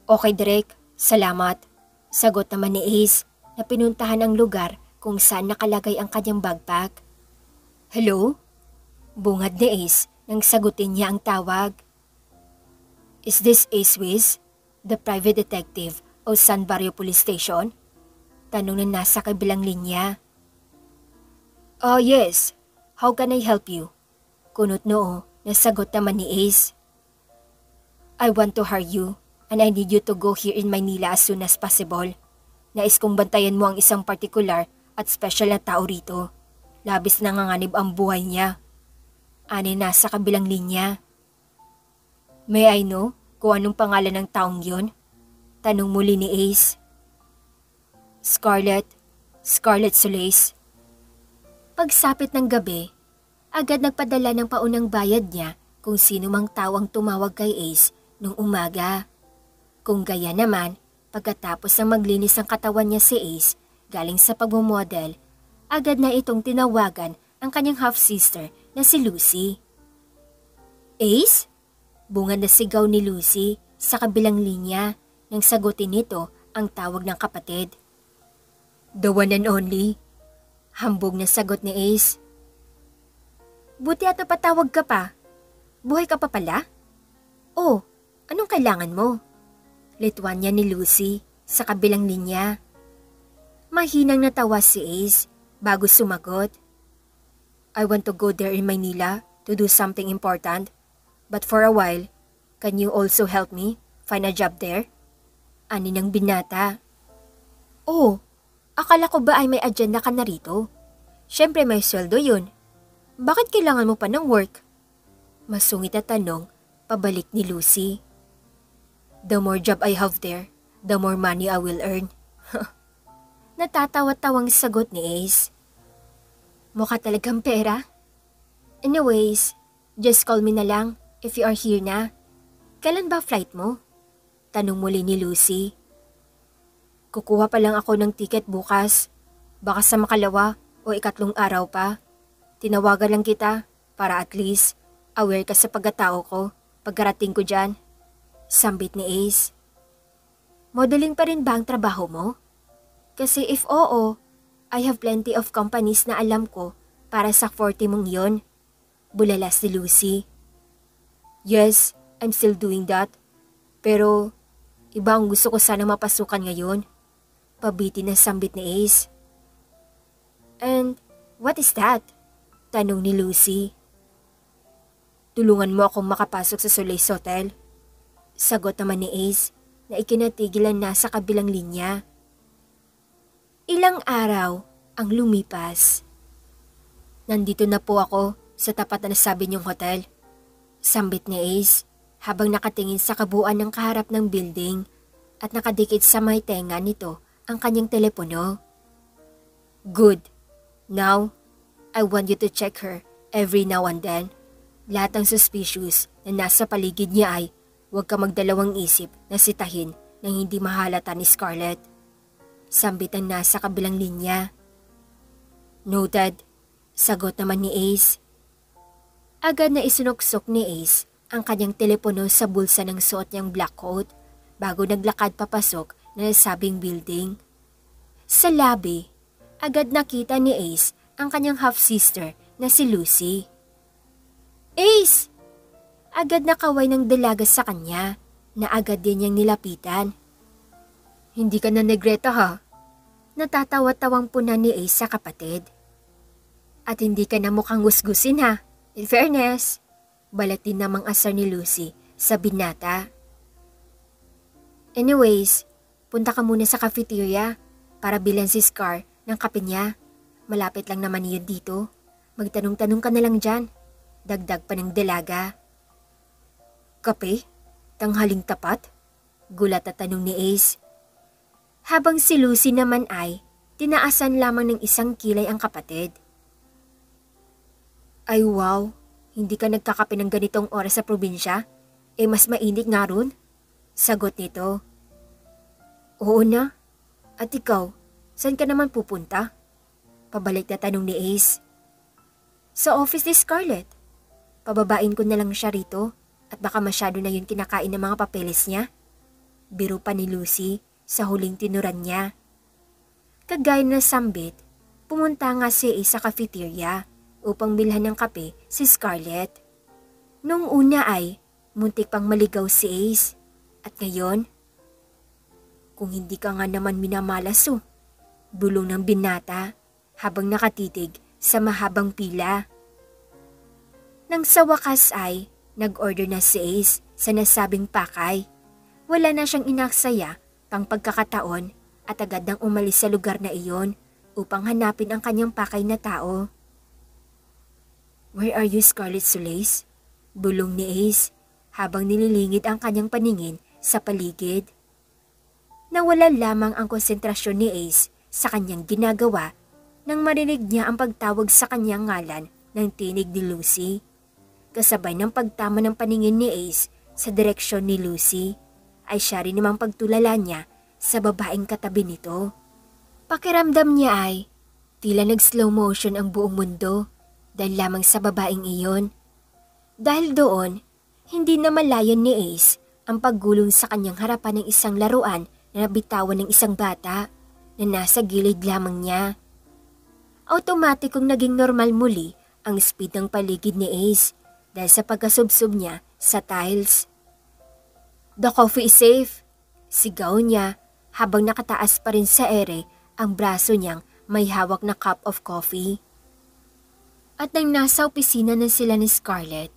Okay, Direk. Salamat. Sagot naman ni Ace na pinuntahan ang lugar kung saan nakalagay ang kanyang backpack. Hello? Bungad ni Ace nang sagutin niya ang tawag. Is this Ace Wiz, the private detective o San Barrio Police Station? Tanong na nasa kabilang linya. Oh yes, how can I help you? Kunot noo, nasagot naman ni Ace. I want to hire you and I need you to go here in Manila as soon as possible. Nais kong bantayan mo ang isang partikular at special na tao rito. Labis nanganganib ang buhay niya. Ani nasa kabilang linya. May I know kung anong pangalan ng taong yon? Tanong muli ni Ace. Scarlett Solis. Pagsapit ng gabi, agad nagpadala ng paunang bayad niya kung sino mang tawang tumawag kay Ace nung umaga. Kung gaya naman, pagkatapos ng maglinis ng katawan niya si Ace galing sa pagmumodel, agad na itong tinawagan ang kanyang half-sister na si Lucy. Ace? Bungad na sigaw ni Lucy sa kabilang linya nang sagutin nito ang tawag ng kapatid. The one and only. Hambog na sagot ni Ace. Buti at napatawag ka pa. Buhay ka pa pala? Oh, anong kailangan mo? Lituan niya ni Lucy sa kabilang linya. Mahinang natawa si Ace bago sumagot. I want to go there in Manila to do something important. But for a while, can you also help me Find a job there? Ani ng binata. Oh, akala ko ba ay may agenda ka na rito? Siyempre may sweldo yun. Bakit kailangan mo pa ng work? Masungit na tanong, pabalik ni Lucy. The more job I have there, the more money I will earn. Natatawa-tawang sagot ni Ace. Mukha talagang pera. Anyways, just call me na lang if you are here na. Kailan ba flight mo? Tanong muli ni Lucy. Kukuha pa lang ako ng ticket bukas. Baka sa makalawa o ikatlong araw pa. Tinawagan lang kita para at least aware ka sa pagkatao ko pagkarating ko dyan. Sambit ni Ace. Modeling pa rin ba ang trabaho mo? Kasi if oo, I have plenty of companies na alam ko para sa 40 mong yon. Bulalas ni Lucy. Yes, I'm still doing that. Pero iba ang gusto ko sana mapasukan ngayon. Pabiti na sambit ni Ace. And what is that? Tanong ni Lucy. Tulungan mo akong makapasok sa Solis Hotel. Sagot naman ni Ace na ikinatigilan na sa kabilang linya. Ilang araw ang lumipas. Nandito na po ako sa tapat na nasabi niyong hotel. Sambit ni Ace habang nakatingin sa kabuuan ng kaharap ng building at nakadikit sa may tenga nito ang kanyang telepono. Good. Now, I want you to check her every now and then. Lahat ng suspicious na nasa paligid niya ay huwag ka magdalawang isip na sitahin nang hindi mahalata ni Scarlett. Sambit ang nasa kabilang linya. Noted. Sagot naman ni Ace. Agad na isinuksok ni Ace ang kanyang telepono sa bulsa ng suot niyang black coat bago naglakad papasok na nasabing building. Sa lobby, agad nakita ni Ace ang kanyang half-sister na si Lucy. Ace! Agad nakaway ng dalaga sa kanya na agad din niyang nilapitan. Hindi ka na negreta ha? Natatawa-tawang puna ni Ace sa kapatid. At hindi ka na mukhang gusgusin ha? In fairness, balat din namang asar ni Lucy sa binata. Anyways, punta ka muna sa cafeteria para bilan si Scar ng kape niya. Malapit lang naman yun dito. Magtanong-tanong ka na lang dyan. Dagdag pa ng dalaga. Kape? Tanghaling tapat? Gulat at tanong ni Ace. Habang si Lucy naman ay tinaasan lamang ng isang kilay ang kapatid. Ay wow, hindi ka nagkakape ng ganitong oras sa probinsya? Mas mainit nga ron? Sagot nito. Oo na. At ikaw, saan ka naman pupunta? Pabalik na tanong ni Ace. Sa office ni Scarlett. Pababain ko na lang siya rito at baka masyado na yun kinakain ng mga papeles niya. Biro pa ni Lucy sa huling tinuran niya. Kagaya na sambit, pumunta nga si Ace sa cafeteria upang bilhan ng kape si Scarlett. Nung una ay muntik pang maligaw si Ace at ngayon, kung hindi ka nga naman minamalas bulong ng binata habang nakatitig sa mahabang pila. Nang sa wakas ay nag-order na si Ace sa nasabing pakay. Wala na siyang inaksaya pang pagkakataon at agad nang umalis sa lugar na iyon upang hanapin ang kanyang pakay na tao. Where are you, Scarlett Solis? Bulong ni Ace habang nililingid ang kanyang paningin sa paligid. Nawala lamang ang konsentrasyon ni Ace sa kanyang ginagawa nang marinig niya ang pagtawag sa kanyang ngalan ng tinig ni Lucy. Kasabay ng pagtama ng paningin ni Ace sa direksyon ni Lucy ay siya rin namang pagtulala niya sa babaeng katabi nito. Pakiramdam niya ay tila nag-slow motion ang buong mundo dahil lamang sa babaeng iyon. Dahil doon, hindi na malayan ni Ace ang paggulong sa kanyang harapan ng isang laruan na nabitawan ng isang bata na nasa gilid lamang niya. Automatikong naging normal muli ang speed ng paligid ni Ace dahil sa pagkasubsob niya sa tiles. The coffee is safe, sigaw niya habang nakataas pa rin sa ere ang braso niyang may hawak na cup of coffee. At nang nasa opisina na sila ni Scarlett.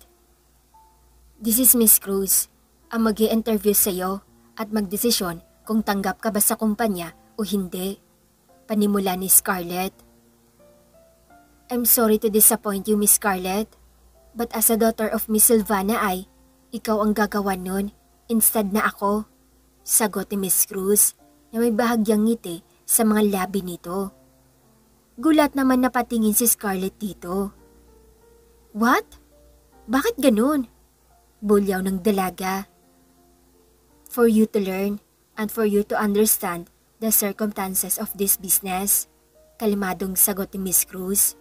This is Miss Cruz. ang mag-i-interview sa'yo at magdesisyon kung tanggap ka ba sa kumpanya o hindi. Panimula ni Scarlett. I'm sorry to disappoint you, Miss Scarlett. But as a daughter of Miss Silvana ay, ikaw ang gagawa nun instead na ako. Sagot ni Miss Cruz na may bahagyang ngiti sa mga labi nito. Gulat naman na patingin si Scarlett dito. What? Bakit ganun? Bulyaw ng dalaga. For you to learn and for you to understand the circumstances of this business, kalmadong sagot ni Miss Cruz.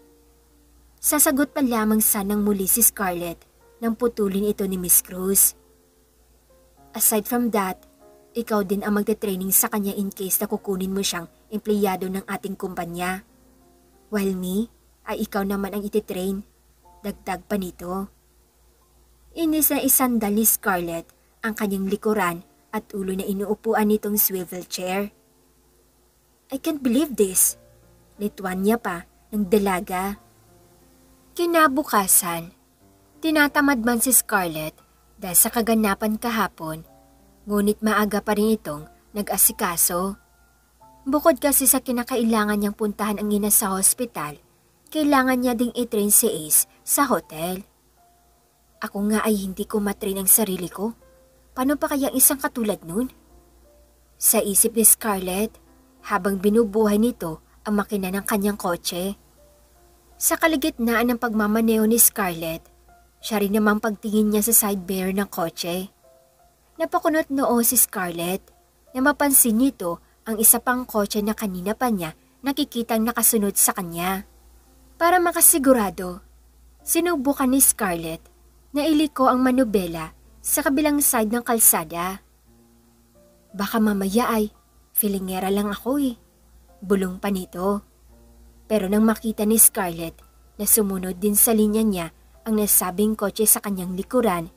Sasagot pa lamang sanang muli si Scarlett nang putulin ito ni Miss Cruz. Aside from that, ikaw din ang magte-training sa kanya in case na kukunin mo siyang empleyado ng ating kumpanya. While me, ay ikaw naman ang ititrain. Dagdag pa nito. Inis na isandal ni Scarlett ang kanyang likuran at ulo na inuupuan nitong swivel chair. I can't believe this. Litwan niya pa ng dalaga. Kinabukasan, tinatamad man si Scarlett dahil sa kaganapan kahapon, ngunit maaga pa rin itong nag-asikaso. Bukod kasi sa kinakailangan niyang puntahan ang ina sa hospital, kailangan niya ding i-train si Ace sa hotel. Ako nga ay hindi ko matrain ang sarili ko. Paano pa kaya isang katulad nun? Sa isip ni Scarlett, habang binubuhay nito ang makina ng kanyang kotse. Sa kalagitnaan ng pagmamaneho ni Scarlett, siya rin namang pagtingin niya sa side mirror ng kotse. Napakunot noo si Scarlett na mapansin nito ang isa pang kotse na kanina pa niya nakikitang nakasunod sa kanya. Para makasigurado, sinubukan ni Scarlett na iliko ang manubela sa kabilang side ng kalsada. Baka mamaya ay filingera lang ako bulong pa nito. Pero nang makita ni Scarlett na sumunod din sa linya niya ang nasabing kotse sa kanyang likuran,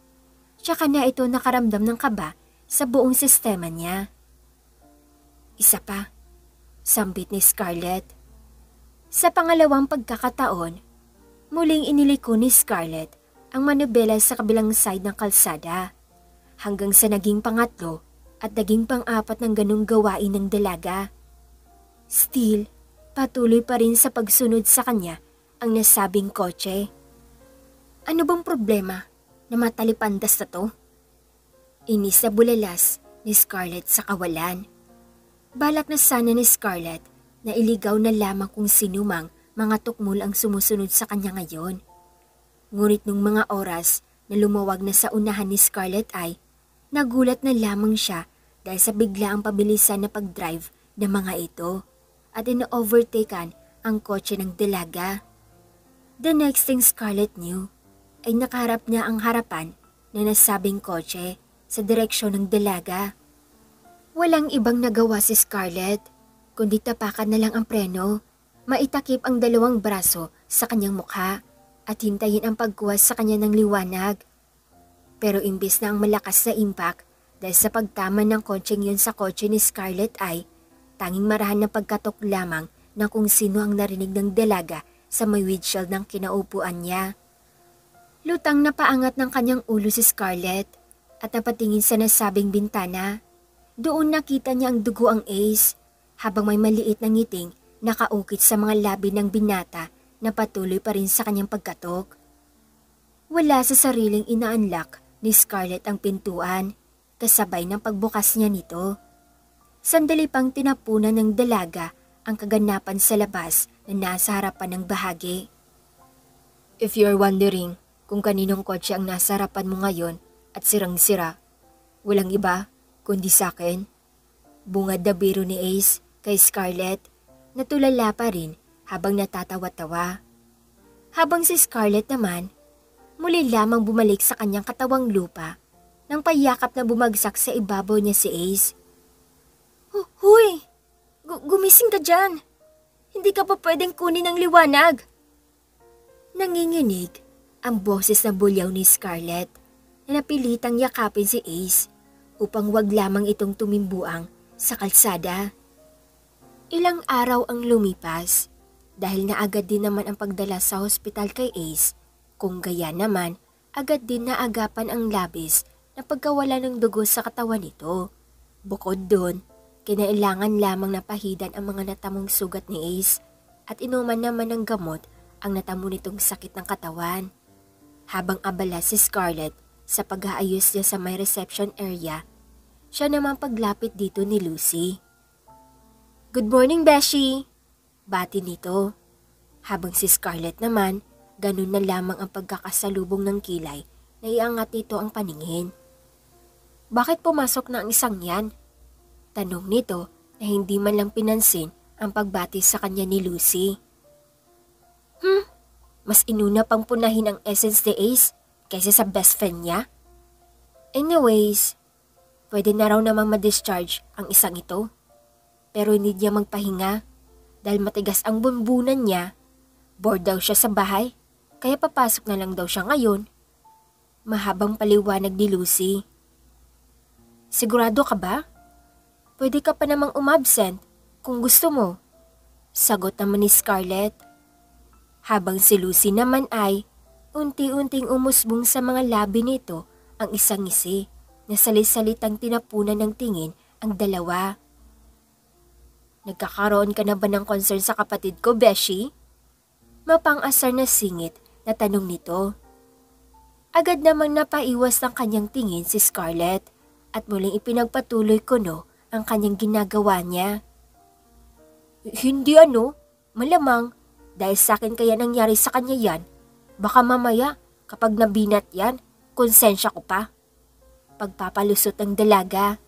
tsaka na ito nakaramdam ng kaba sa buong sistema niya. Isa pa, sambit ni Scarlett. Sa pangalawang pagkakataon, muling iniliko ni Scarlett ang manubela sa kabilang side ng kalsada hanggang sa naging pangatlo at naging pang-apat ng ganung gawain ng dalaga. Still, patuloy pa rin sa pagsunod sa kanya ang nasabing kotse. Ano bang problema na matalipandas na to? Inis na bulalas ni Scarlett sa kawalan. Balak na sana ni Scarlett na iligaw na lamang kung sinumang mga tukmol ang sumusunod sa kanya ngayon. Ngunit nung mga oras na lumawag na sa unahan ni Scarlett ay nagulat na lamang siya dahil sa biglaang pabilisan na pag-drive ng mga ito at ino-overtaken ang kotse ng dalaga. The next thing Scarlett knew ay nakaharap niya ang harapan na nasabing kotse sa direksyon ng dalaga. Walang ibang nagawa si Scarlett kundi tapakan na lang ang preno, maitakip ang dalawang braso sa kanyang mukha at hintayin ang pagkuha sa kanya ng liwanag. Pero imbis na ang malakas na impact dahil sa pagtama ng kotseng yun sa kotse ni Scarlett ay tanging marahan ng pagkatok lamang ng kung sino ang narinig ng dalaga sa may windshield ng kinaupuan niya. Lutang na paangat ng kanyang ulo si Scarlett at napatingin sa nasabing bintana. Doon nakita niya ang dugo ang Ace habang may maliit na ngiting nakaukit sa mga labi ng binata na patuloy pa rin sa kanyang pagkatok. Wala sa sariling ina-unlock ni Scarlett ang pintuan kasabay ng pagbukas niya nito. Sandali pang tinapunan ng dalaga ang kaganapan sa labas na nasa harapan ng bahagi. If you're wondering kung kaninong kotse ang nasa harapan mo ngayon at sirang-sira, walang iba kundi sa akin. Bungad na biro ni Ace kay Scarlett na tulala pa rin habang natatawa-tawa. Habang si Scarlett naman, muli lamang bumalik sa kanyang katawang lupa nang payakap na bumagsak sa ibabaw niya si Ace. Huy! Gumising ka dyan! Hindi ka pa pwedeng kunin ng liwanag! Nanginginig ang boses na bulyaw ni Scarlett na napilitang yakapin si Ace upang wag lamang itong tumimbuang sa kalsada. Ilang araw ang lumipas dahil naagad din naman ang pagdala sa hospital kay Ace, kung gaya naman agad din naagapan ang labis na pagkawala ng dugo sa katawan nito. Bukod doon, kinailangan lamang napahidan ang mga natamong sugat ni Ace at inuman naman ng gamot ang natamo nitong sakit ng katawan. Habang abala si Scarlett sa pag-aayos niya sa may reception area, siya naman paglapit dito ni Lucy. "Good morning, Beshi!" Bati nito. Habang si Scarlett naman, ganun na lamang ang pagkakasalubong ng kilay na iangat nito ang paningin. "Bakit pumasok na ang isang yan?" Tanong nito na hindi man lang pinansin ang pagbati sa kanya ni Lucy. Mas inuna pang punahin ang essence ni Ace kaysa sa best friend niya. Anyways, pwede na raw namang ma-discharge ang isang ito. Pero hindi niya magpahinga dahil matigas ang bunbunan niya. Bored daw siya sa bahay, kaya papasok na lang daw siya ngayon. Mahabang paliwanag ni Lucy. "Sigurado ka ba? Pwede ka pa namang umabsent kung gusto mo," sagot naman ni Scarlett. Habang si Lucy naman ay unti-unting umusbong sa mga labi nito ang isang ngisi na salit-salitang tinapunan ng tingin ang dalawa. "Nagkakaroon ka na ba ng concern sa kapatid ko, Beshi?" Mapang-asar na singit na tanong nito. Agad namang napaiwas ng kanyang tingin si Scarlett at muling ipinagpatuloy kuno ang kanyang ginagawa niya. "Hindi malamang. Dahil sa akin kaya nangyari sa kanya yan. Baka mamaya kapag nabinat yan, konsensya ko pa." Pagpapalusot ng dalaga.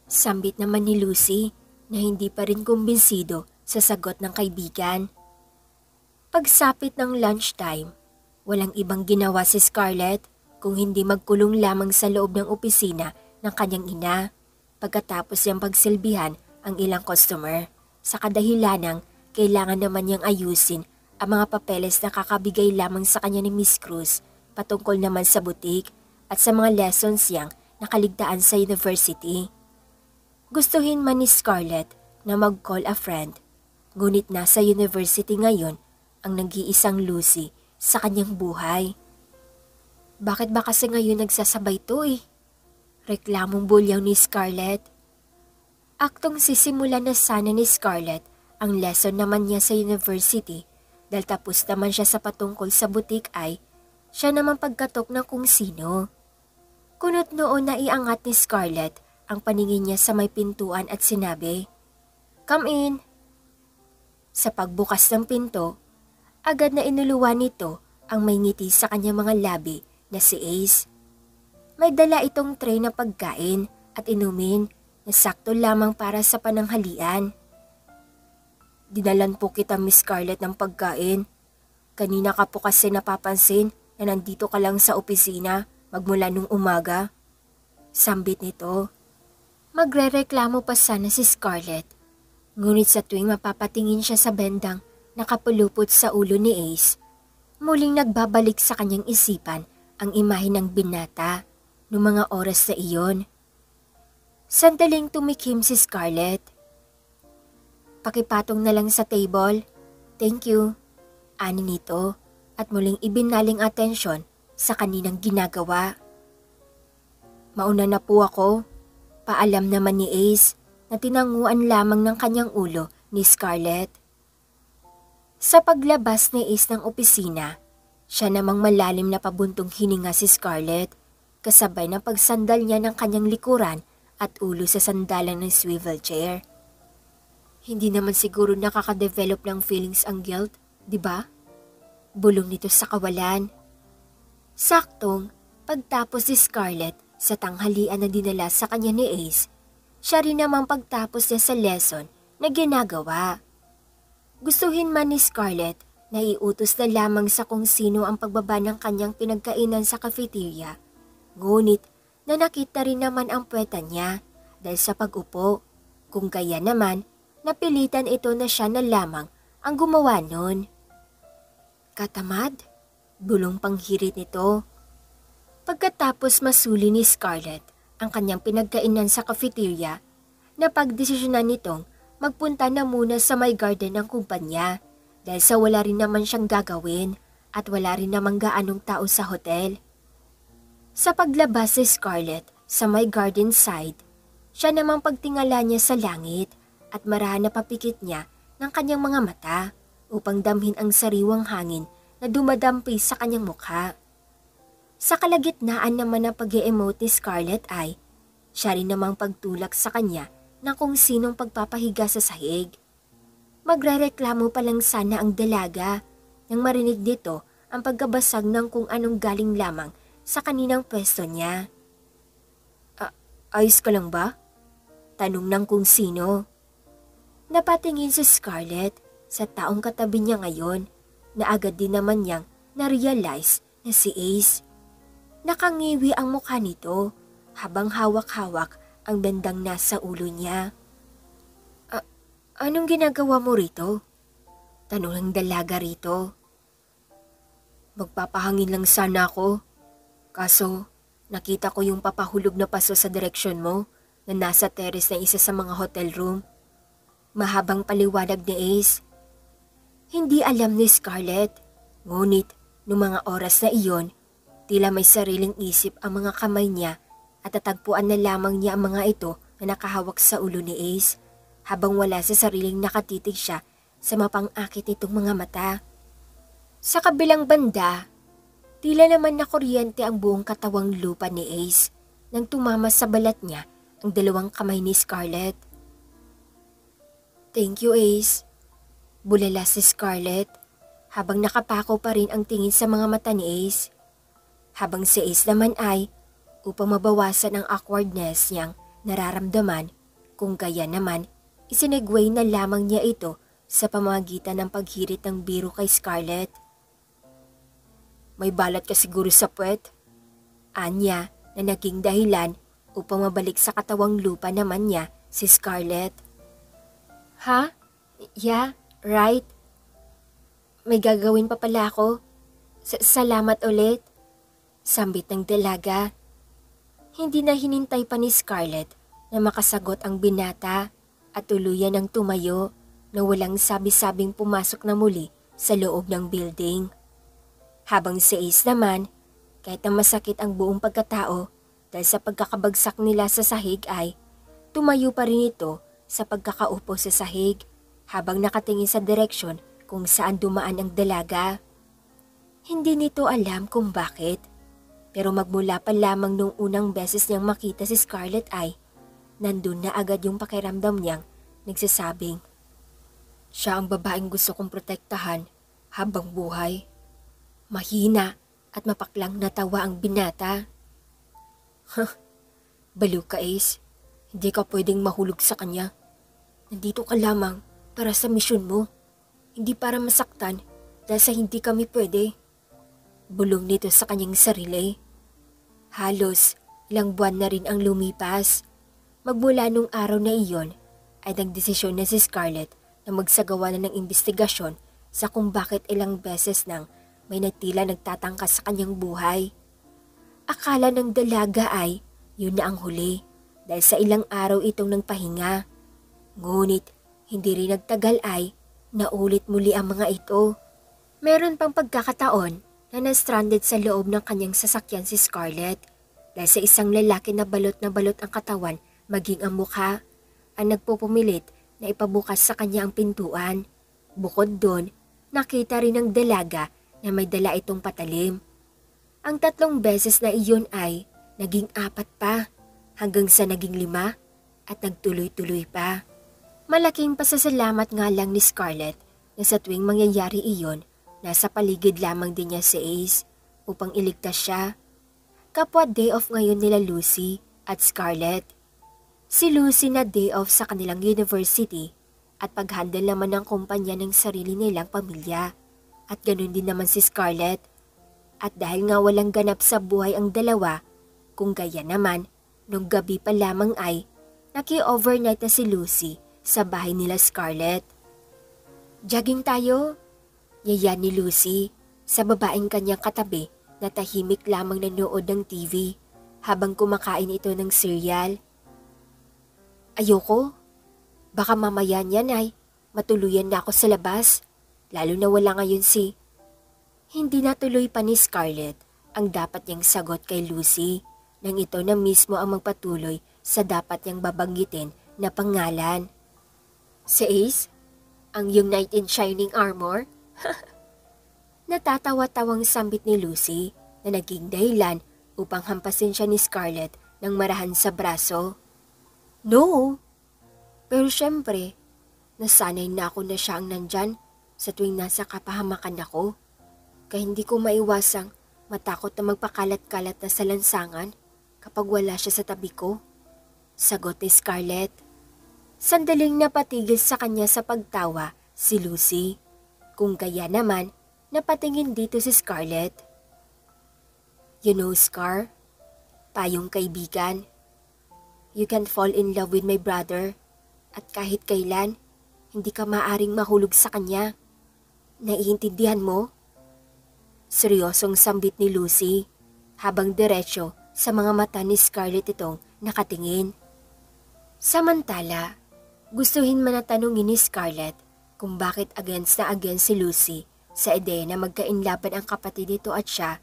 Sambit naman ni Lucy na hindi pa rin kumbinsido sa sagot ng kaibigan. Pagsapit ng lunchtime, walang ibang ginawa si Scarlett kung hindi magkulong lamang sa loob ng opisina ng kanyang ina pagkatapos niyang pagsilbihan ang ilang customer. Sa kadahilanang kailangan naman niyang ayusin ang mga papeles na kakabigay lamang sa kanya ni Miss Cruz patungkol naman sa butik at sa mga lessons niyang nakaligtaan sa university. Gustuhin man ni Scarlett na mag-call a friend, ngunit nasa university ngayon ang nag-iisang Lucy sa kanyang buhay. "Bakit ba kasi ngayon nagsasabay to Reklamong bulyaw ni Scarlett. Aktong sisimulan na sana ni Scarlett ang lesson naman niya sa university dahil tapos naman siya sa patungkol sa butik ay siya naman pagkatok ng kung sino. Kunot noon na iangat ni Scarlett ang paningin niya sa may pintuan at sinabi, "Come in." Sa pagbukas ng pinto, agad na inuluwan nito ang may ngiti sa kanyang mga labi na si Ace. May dala itong tray na pagkain at inumin na sakto lamang para sa pananghalian. "Dinalan po kita, Miss Scarlett, ng pagkain. Kanina ka po kasi napapansin na nandito ka lang sa opisina magmula nung umaga." Sambit nito. Magrereklamo pa sana si Scarlett, ngunit sa tuwing mapapatingin siya sa bendang nakapulupot sa ulo ni Ace, muling nagbabalik sa kanyang isipan ang imahe ng binata noong mga oras na iyon. Sandaling tumikim si Scarlett. "Pakipatong na lang sa table. Thank you." Ani nito at muling ibinaling atensyon sa kaninang ginagawa. "Mauna na po ako." Paalam naman ni Ace na tinanguan lamang ng kanyang ulo ni Scarlett. Sa paglabas ni Ace ng opisina, siya namang malalim na pabuntong hininga si Scarlett kasabay ng pagsandal niya ng kanyang likuran at ulo sa sandalan ng swivel chair. Hindi naman siguro nakaka-develop ng feelings ang guilt, di ba? Bulong nito sa kawalan. Saktong, pagtapos si Scarlett sa tanghalian na dinala sa kanya ni Ace, siya rin namang pagtapos niya sa lesson na ginagawa. Gustuhin man ni Scarlett na iutos na lamang sa kung sino ang pagbaba ng kanyang pinagkainan sa cafeteria, ngunit na nakita rin naman ang puweta niya dahil sa pag-upo, kung kaya naman napilitan ito na siya na lamang ang gumawa nun. Katamad? Bulong panghirit nito. Pagkatapos masuli ni Scarlett ang kanyang pinagkainan sa cafeteria, napagdesisyonan nitong magpunta na muna sa may garden ng kumpanya dahil sa wala rin naman siyang gagawin at wala rin namang gaanong tao sa hotel. Sa paglabas si Scarlett sa may garden side, siya namang pagtingala niya sa langit at marahan na papikit niya ng kanyang mga mata upang damhin ang sariwang hangin na dumadampi sa kanyang mukha. Sa kalagitnaan naman ng pag-e-emote ni Scarlett ay siya rin namang pagtulak sa kanya ng kung sinong pagpapahiga sa sahig. Magrereklamo pa lang sana ang dalaga nang marinig nito ang pagkabasag ng kung anong galing lamang sa kaninang pwesto niya. Ayos ka lang ba? Tanong ng kung sino. Napatingin si Scarlett sa taong katabi niya ngayon na agad din naman niyang na-realize na si Ace. Nakangiwi ang mukha nito habang hawak-hawak ang bandang nasa ulo niya. Anong ginagawa mo rito? Tanong ng dalaga rito. Magpapahangin lang sana ako. Kaso, nakita ko yung papahulog na paso sa direksyon mo na nasa terrace ng isa sa mga hotel room. Mahabang paliwanag ni Ace. Hindi alam ni Scarlett, ngunit noong mga oras na iyon, tila may sariling isip ang mga kamay niya at tatagpuan na lamang niya ang mga ito na nakahawak sa ulo ni Ace habang wala sa sariling nakatitig siya sa mapang-akit nitong mga mata. Sa kabilang banda, tila naman na kuryente ang buong katawang lupa ni Ace nang tumama sa balat niya ang dalawang kamay ni Scarlett. Thank you, Ace. Bulala si Scarlett habang nakapako pa rin ang tingin sa mga mata ni Ace. Habang si Ace naman ay, upang mabawasan ang awkwardness niyang nararamdaman, kung kaya naman, isinegway na lamang niya ito sa pamamagitan ng paghirit ng biro kay Scarlett. May balat ka siguro sa puwet? Anya na naging dahilan upang mabalik sa katawang lupa naman niya si Scarlett. Ha? Yeah, right. May gagawin pa pala ako. Salamat ulit. Sambit ng dalaga. Hindi na hinintay pa ni Scarlett na makasagot ang binata at tuluyan ng tumayo na walang sabi-sabing pumasok na muli sa loob ng building. Habang si Ace naman, kahit na masakit ang buong pagkatao dahil sa pagkakabagsak nila sa sahig ay tumayo pa rin ito sa pagkakaupo sa sahig habang nakatingin sa direksyon kung saan dumaan ang dalaga. Hindi nito alam kung bakit, pero magmula pa lamang nung unang beses niyang makita si Scarlett ay nandun na agad yung pakiramdam niyang nagsasabing, siya ang babaeng gusto kong protektahan habang buhay. Mahina at mapaklang natawa ang binata. Baliw ka, Ace. Hindi ka pwedeng mahulog sa kanya. Nandito ka lamang para sa misyon mo. Hindi para masaktan dahil sa hindi kami pwede. Bulong nito sa kanyang sarili. Halos ilang buwan na rin ang lumipas. Magmula nung araw na iyon ay nagdesisyon na si Scarlett na magsagawa na ng investigasyon sa kung bakit ilang beses nang may natila nagtatangka sa kanyang buhay. Akala ng dalaga ay yun na ang huli dahil sa ilang araw itong nagpahinga. Ngunit hindi rin nagtagal ay naulit muli ang mga ito. Meron pang pagkakataon na na-stranded sa loob ng kanyang sasakyan si Scarlett dahil sa isang lalaki na balot ang katawan maging ang mukha ang nagpupumilit na ipabukas sa kanya ang pintuan. Bukod doon, nakita rin ng dalaga na may dala itong patalim. Ang 3 beses na iyon ay naging 4 pa hanggang sa naging 5 at nagtuloy-tuloy pa. Malaking pasasalamat nga lang ni Scarlett na sa tuwing mangyayari iyon, nasa paligid lamang din niya si Ace upang iligtas siya. Kapwa day off ngayon nila Lucy at Scarlett. Si Lucy na day off sa kanilang university at paghandle naman ng kumpanya ng sarili nilang pamilya. At ganun din naman si Scarlett. At dahil nga walang ganap sa buhay ang dalawa, kung gaya naman, nung gabi pa lamang ay naki-overnight na si Lucy sa bahay nila Scarlett. Jogging tayo, yaya ni Lucy sa babaeng kanyang katabi na tahimik lamang nanood ng TV habang kumakain ito ng cereal. Ayoko, baka mamaya niyan ay matuluyan na ako sa labas. Lalo na wala ngayon si... Hindi natuloy pa ni Scarlett ang dapat niyang sagot kay Lucy nang ito na mismo ang magpatuloy sa dapat niyang babanggitin na pangalan. Si Ace? Ang yung knight in shining armor? Natatawa-tawang sambit ni Lucy na naging dahilan upang hampasin siya ni Scarlett ng marahan sa braso. No! Pero syempre, nasanay na ako na siya ang nandyan sa tuwing nasa kapahamakan ako. Kaya hindi ko maiwasang matakot na magpakalat-kalat na sa lansangan kapag wala siya sa tabi ko. Sagot ni Scarlett. Sandaling napatigil sa kanya sa pagtawa si Lucy. Kung kaya naman, napatingin dito si Scarlett. You know, Scar, payong kaibigan, you can fall in love with my brother at kahit kailan, hindi ka maaring mahulog sa kanya. Naiintindihan mo? Seryosong sambit ni Lucy habang diretsyo sa mga mata ni Scarlett itong nakatingin. Samantala, gustuhin man na tanungin ni Scarlett kung bakit against na against si Lucy sa ideya na magkainlaban ang kapatid nito at siya,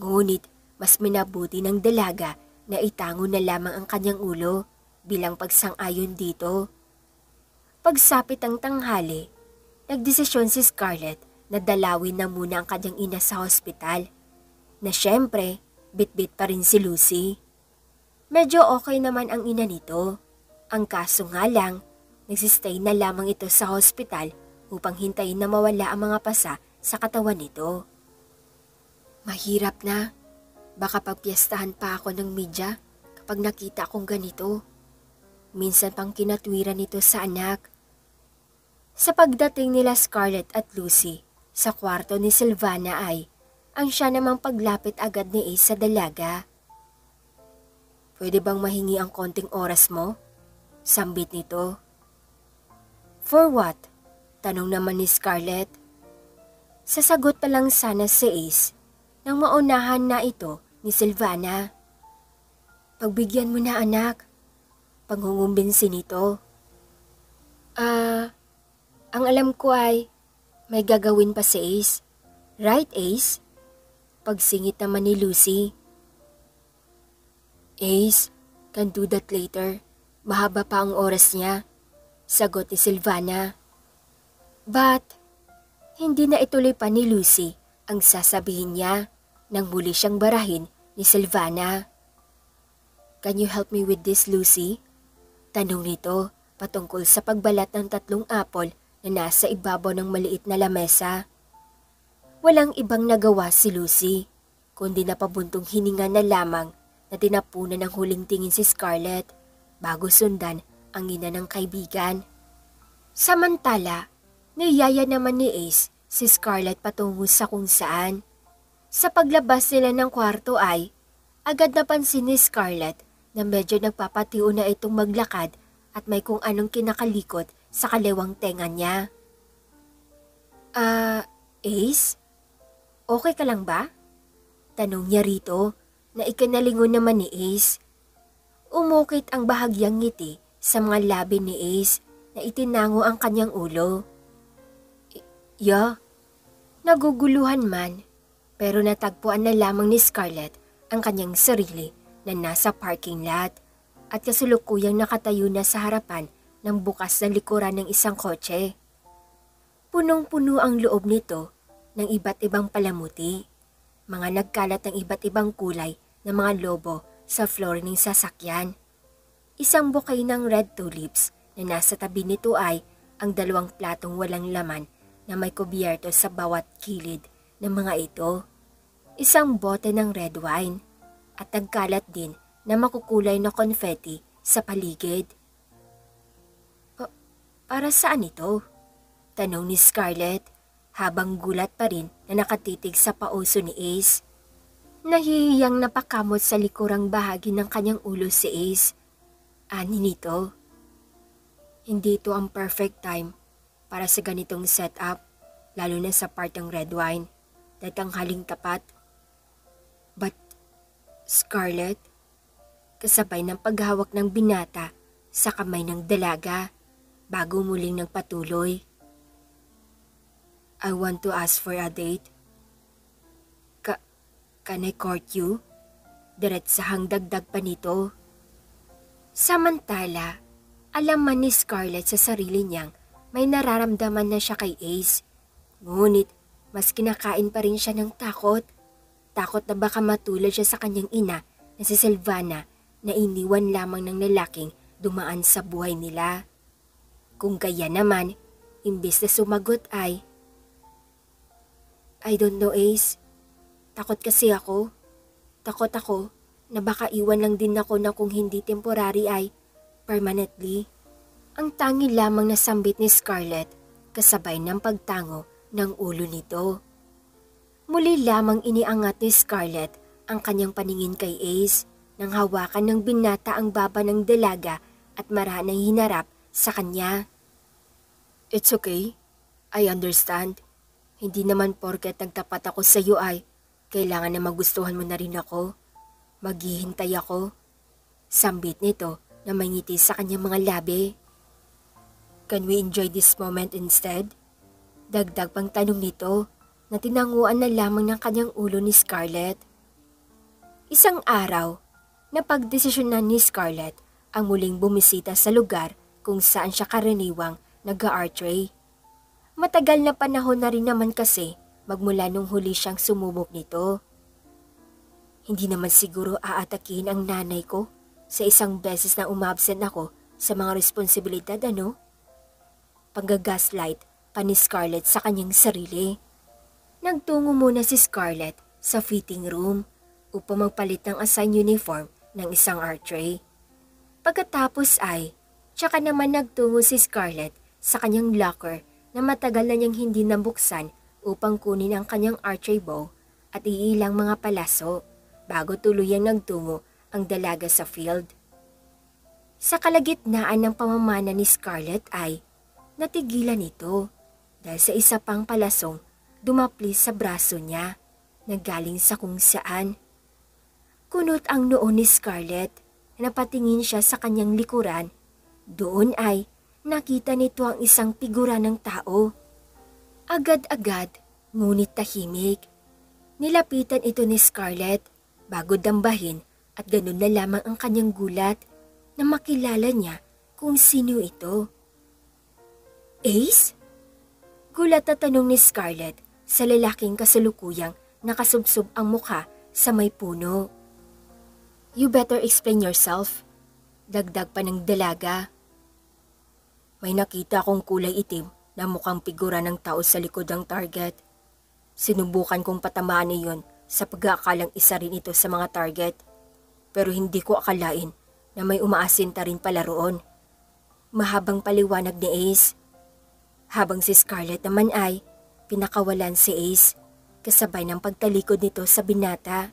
ngunit mas minabuti ng dalaga na itango na lamang ang kanyang ulo bilang pagsang-ayon dito. Pagsapit ang tanghali, nagdesisyon si Scarlett na dalawin na muna ang kanyang ina sa hospital, na syempre, bit-bit pa rin si Lucy. Medyo okay naman ang ina nito. Ang kaso nga lang, nagsistay na lamang ito sa hospital upang hintayin na mawala ang mga pasa sa katawan nito. Mahirap na. Baka pagpiestahan pa ako ng media kapag nakita akong ganito. Minsan pang kinatwiran nito sa anak. Sa pagdating nila Scarlett at Lucy sa kwarto ni Silvana ay ang siya namang paglapit agad ni Ace sa dalaga. Pwede bang mahingi ang konting oras mo? Sambit nito. For what? Tanong naman ni Scarlett. Sasagot pa lang sana si Ace nang maunahan na ito ni Silvana. Pagbigyan mo na anak. Panghungumbinsin nito. Ang alam ko ay may gagawin pa si Ace. Right, Ace? Pagsingit naman ni Lucy. Ace, can do that later. Mahaba pa ang oras niya. Sagot ni Silvana. But, hindi na ituloy pa ni Lucy ang sasabihin niya nang muli siyang barahin ni Silvana. Can you help me with this, Lucy? Tanong nito patungkol sa pagbalat ng 3 apple na nasa ibabaw ng maliit na lamesa. Walang ibang nagawa si Lucy, kundi napabuntong hininga na lamang na tinapunan ng huling tingin si Scarlett bago sundan ang ina ng kaibigan. Samantala, niyaya naman ni Ace si Scarlett patungo sa kung saan. Sa paglabas nila ng kwarto ay, agad napansin ni Scarlett na medyo nagpapatiyo na itong maglakad at may kung anong kinakalikot sa kaliwang tenga niya. Ace? Okay ka lang ba? Tanong niya rito na ikinalingon naman ni Ace. Umukit ang bahagyang ngiti sa mga labi ni Ace na itinango ang kanyang ulo. Naguguluhan man, pero natagpuan na lamang ni Scarlett ang kanyang sarili na nasa parking lot at kasulukuyang nakatayo na sa harapan ng bukas na likuran ng isang kotse. Punong-puno ang loob nito ng iba't ibang palamuti, mga nagkalat ng iba't ibang kulay na mga lobo sa floor ng sasakyan. Isang bouquet ng red tulips na nasa tabi nito ay ang 2 platong walang laman na may kubyerto sa bawat kilid ng mga ito. Isang bote ng red wine at nagkalat din na makukulay na confetti sa paligid. Para saan ito? Tanong ni Scarlett habang gulat pa rin na nakatitig sa pauso ni Ace. Nahihiyang napakamot sa likurang bahagi ng kanyang ulo si Ace. Ani nito. Hindi ito ang perfect time para sa ganitong setup, lalo na sa part ng red wine, dahil tanghaling tapat. But, Scarlett, kasabay ng paghawak ng binata sa kamay ng dalaga bago muling nagpatuloy. I want to ask for a date. Can I court you? Diretsahang dagdag pa nito. Samantala, alam man ni Scarlett sa sarili niyang may nararamdaman na siya kay Ace. Ngunit mas kinakain pa rin siya ng takot. Takot na baka matulad siya sa kanyang ina na si Silvana na iniwan lamang ng lalaking dumaan sa buhay nila. Kung kaya naman, imbes na sumagot ay, I don't know, Ace. Takot kasi ako. Takot ako na baka iwan lang din ako na kung hindi temporary ay permanently. Ang tangi lamang na sambit ni Scarlett kasabay ng pagtango ng ulo nito. Muli lamang iniangat ni Scarlett ang kanyang paningin kay Ace nang hawakan ng binata ang baba ng dalaga at maranang hinarap sa kanya. It's okay. I understand. Hindi naman porket nagtapat ako sa iyo ay kailangan na magustuhan mo na rin ako. Maghihintay ako. Sambit nito na may ngiti sa kanyang mga labi. Can we enjoy this moment instead? Dagdag pang tanong nito na tinanguan na lamang ng kanyang ulo ni Scarlett. Isang araw, napagdesisyonan ni Scarlett ang muling bumisita sa lugar kung saan siya karaniwang nag-archery. Matagal na panahon na rin naman kasi magmula nung huli siyang sumubok nito. Hindi naman siguro aatakihin ang nanay ko sa isang beses na umabsent ako sa mga responsibilidad, ano? Panggagaslight pa ni Scarlett sa kanyang sarili. Nagtungo muna si Scarlett sa fitting room upang magpalit ng assigned uniform ng isang archery. Pagkatapos ay, tsaka naman nagtungo si Scarlett sa kanyang locker na matagal na niyang hindi nabuksan upang kunin ang kanyang archery bow at iilang mga palaso bago tuluyang nagtungo ang dalaga sa field. Sa kalagitnaan ng pamamana ni Scarlett ay natigilan ito dahil sa isa pang palasong dumaplis sa braso niya na galing sa kung saan. Kunot ang noo ni Scarlett na napatingin siya sa kanyang likuran. Doon ay nakita nito ang isang figura ng tao. Agad-agad, ngunit tahimik. Nilapitan ito ni Scarlett bago dambahin at ganun na lamang ang kanyang gulat na makilala niya kung sino ito. Ace? Gulat na tanong ni Scarlett sa lalaking kasalukuyang nakasubsob ang mukha sa may puno. You better explain yourself. Dagdag pa ng dalaga. May nakita akong kulay itim na mukhang figura ng tao sa likod ng target. Sinubukan kong patamaan niyon sa pag-aakalang isa rin ito sa mga target. Pero hindi ko akalain na may umaasinta rin pala roon. Mahabang paliwanag ni Ace. Habang si Scarlett naman ay pinakawalan si Ace kasabay ng pagtalikod nito sa binata.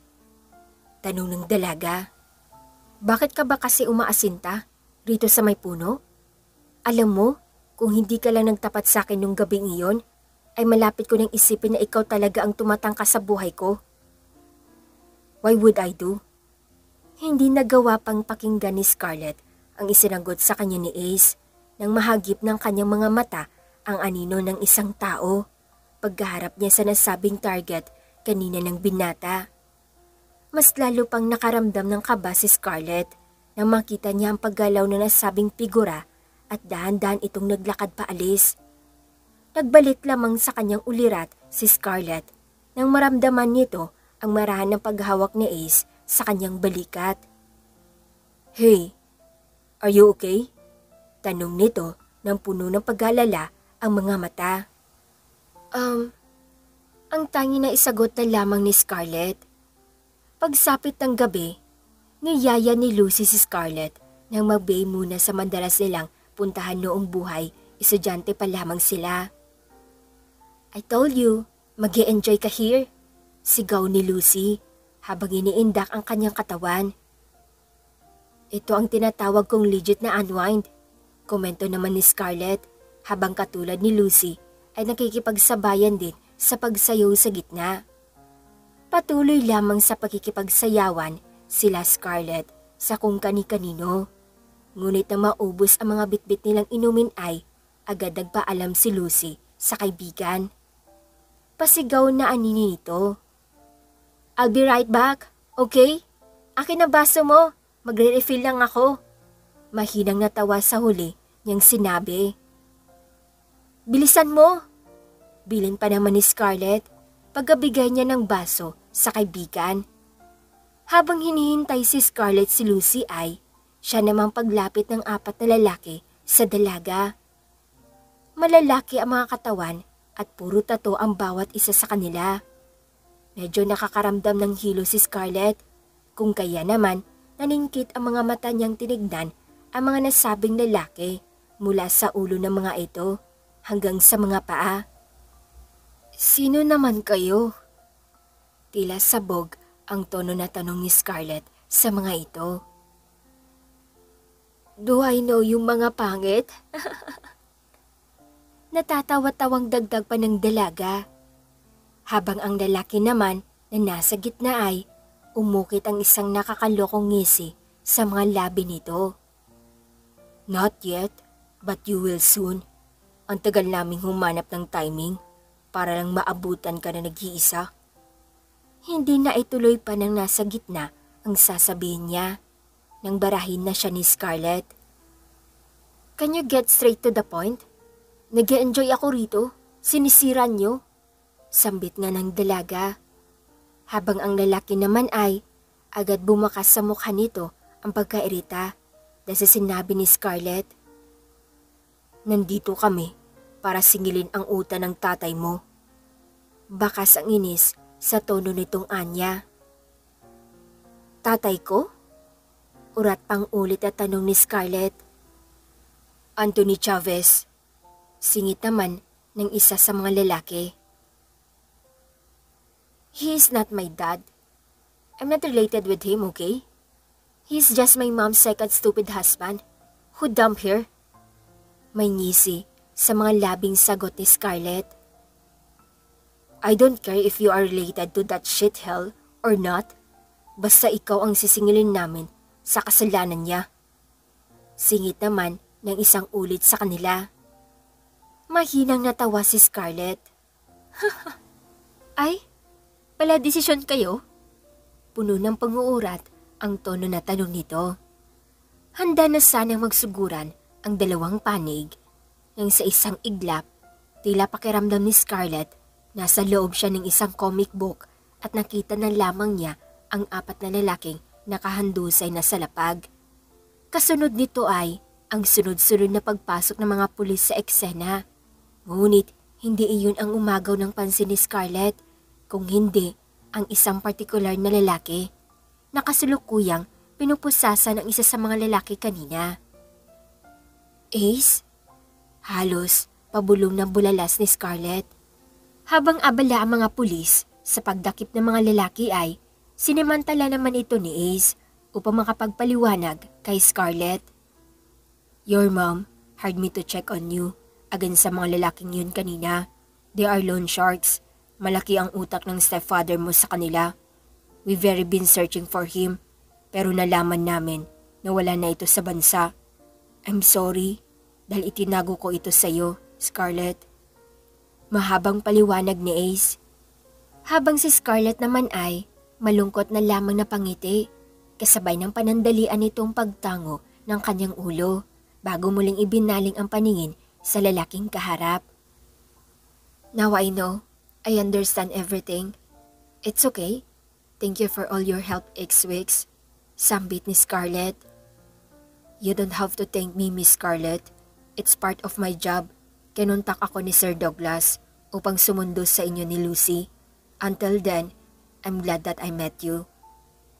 Tanong ng dalaga, bakit ka ba kasi umaasinta rito sa may puno? Alam mo, kung hindi ka lang nagtapat sa akin nung gabing iyon, ay malapit ko nang isipin na ikaw talaga ang tumatangka sa buhay ko. Why would I do? Hindi nagawa pang pakinggan ni Scarlett ang isinagot sa kanya ni Ace nang mahagip ng kanyang mga mata ang anino ng isang tao pagkaharap niya sa nasabing target kanina ng binata. Mas lalo pang nakaramdam ng kaba si Scarlett nang makita niya ang paggalaw na nasabing figura at dahan-dahan itong naglakad paalis. Nagbalik lamang sa kanyang ulirat si Scarlett nang maramdaman nito ang marahan ng paghawak ni Ace sa kanyang balikat. Hey, are you okay? Tanong nito nang puno ng pag-alala ang mga mata. Ang tangi na isagot na lamang ni Scarlett. Pagsapit ng gabi, niyaya ni Lucy si Scarlett nang mag-bay muna sa madalas nilang puntahan noong buhay, estudyante pa lamang sila. I told you, mag-e-enjoy ka here, sigaw ni Lucy habang iniindak ang kanyang katawan. Ito ang tinatawag kong legit na unwind, komento naman ni Scarlett habang katulad ni Lucy ay nakikipagsabayan din sa pagsayaw sa gitna. Patuloy lamang sa pagkikipagsayawan sila Scarlett sa kung kani-kanino. Ngunit na maubos ang mga bitbit nilang inumin ay agad nagpaalam si Lucy sa kaibigan. Pasigaw na anini nito. I'll be right back, okay? Akin na baso mo, magre-refill lang ako. Mahinang natawa sa huli niyang sinabi. Bilisan mo! Bilin pa naman ni Scarlett pagkabigay niya ng baso sa kaibigan. Habang hinihintay si Scarlett si Lucy ay siya namang paglapit ng 4 na lalaki sa dalaga. Malalaki ang mga katawan at puro tato ang bawat isa sa kanila. Medyo nakakaramdam ng hilo si Scarlett, kung kaya naman naningkit ang mga mata niyang tinignan ang mga nasabing lalaki mula sa ulo ng mga ito hanggang sa mga paa. Sino naman kayo? Tila sabog ang tono na tanong ni Scarlett sa mga ito. Do I know yung mga pangit? Natatawa-tawang dagdag pa ng dalaga. Habang ang lalaki naman na nasa gitna ay umukit ang isang nakakalokong ngisi sa mga labi nito. Not yet, but you will soon. Ang tagal naming humanap ng timing para lang maabutan ka na nag-iisa. Hindi na ituloy pa ng nasa gitna ang sasabihin niya nang barahin na siya ni Scarlett. Can you get straight to the point? Nag-e-enjoy ako rito. Sinisira niyo. Sambit nga ng dalaga. Habang ang lalaki naman ay agad bumakas sa mukha nito ang pagkairita dahil sa sinabi ni Scarlett. Nandito kami para singilin ang uta ng tatay mo. Bakas ang inis sa tono nitong anya. Tatay ko? Urat pang ulit at tanong ni Scarlett. Anthony Chavez. Singit naman ng isa sa mga lalaki. He is not my dad. I'm not related with him, okay? He's just my mom's second stupid husband who dumped her. May ngisi sa mga labing sagot ni Scarlett. I don't care if you are related to that shithell or not. Basta ikaw ang sisingilin namin sa kasalanan niya. Singit naman ng isang ulit sa kanila. Mahinang natawa si Scarlett. Ay, pala desisyon kayo? Puno ng pang-uurat ang tono na tanong nito. Handa na sanang magsuguran ang dalawang panig nang sa isang iglap, tila pakiramdam ni Scarlett nasa loob siya ng isang comic book at nakita na lamang niya ang 4 na lalaking nakahandusay na sa lapag. Kasunod nito ay ang sunod-sunod na pagpasok ng mga pulis sa eksena. Ngunit hindi iyon ang umagaw ng pansin ni Scarlett, kung hindi ang isang partikular na lalaki na kasulukuyang pinupusasan ng isa sa mga lalaki kanina. Ace? Halos pabulong ng bulalas ni Scarlett. Habang abala ang mga pulis sa pagdakip ng mga lalaki ay sinimantala naman ito ni Ace upang makapagpaliwanag kay Scarlett. Your mom hired me to check on you against sa mga lalaking yun kanina. They are loan sharks. Malaki ang utak ng stepfather mo sa kanila. We've very been searching for him, pero nalaman namin na wala na ito sa bansa. I'm sorry dahil itinago ko ito sa iyo, Scarlett. Mahabang paliwanag ni Ace. Habang si Scarlett naman ay malungkot na lamang na pangiti, kasabay ng panandalian nitong pagtango ng kanyang ulo bago muling ibinaling ang paningin sa lalaking kaharap. Now I know. I understand everything. It's okay. Thank you for all your help, X-Wix. Sambit ni Scarlett. You don't have to thank me, Miss Scarlett. It's part of my job. Kinontak ako ni Sir Douglas upang sumundo sa inyo ni Lucy. Until then, I'm glad that I met you.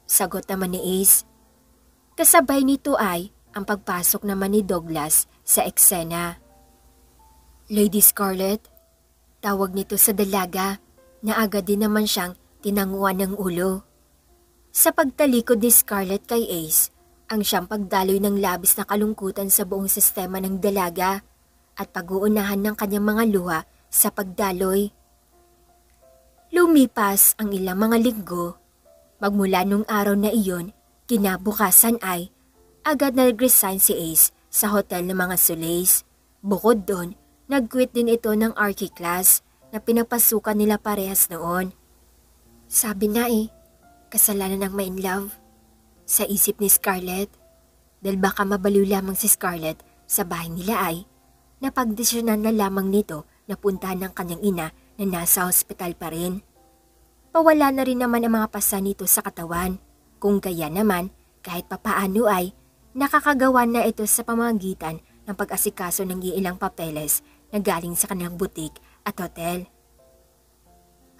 Sagot naman ni Ace. Kasabay nito ay ang pagpasok naman ni Douglas sa eksena. Lady Scarlett, tawag nito sa dalaga na agad din naman siyang tinanguan ng ulo. Sa pagtalikod ni Scarlett kay Ace, ang siyang pagdaloy ng labis na kalungkutan sa buong sistema ng dalaga at pag-uunahan ng kanyang mga luha sa pagdaloy. Lumipas ang ilang mga linggo. Magmula nung araw na iyon, kinabukasan ay agad na nag-resign si Ace sa hotel ng mga Soleils. Bukod doon, nag-quit din ito ng archie class na pinapasukan nila parehas noon. Sabi na kasalanan ng ma-in love sa isip ni Scarlett. Dahil baka mabaliw lamang si Scarlett sa bahay nila ay napagdesisyonan na lamang nito na puntahan ng kanyang ina na nasa ospital pa rin. Pawala na rin naman ang mga pasa nito sa katawan. Kung kaya naman, kahit papaano ay nakakagawa na ito sa pamamagitan ng pag-asikaso ng iilang papeles na galing sa kanilang butik at hotel.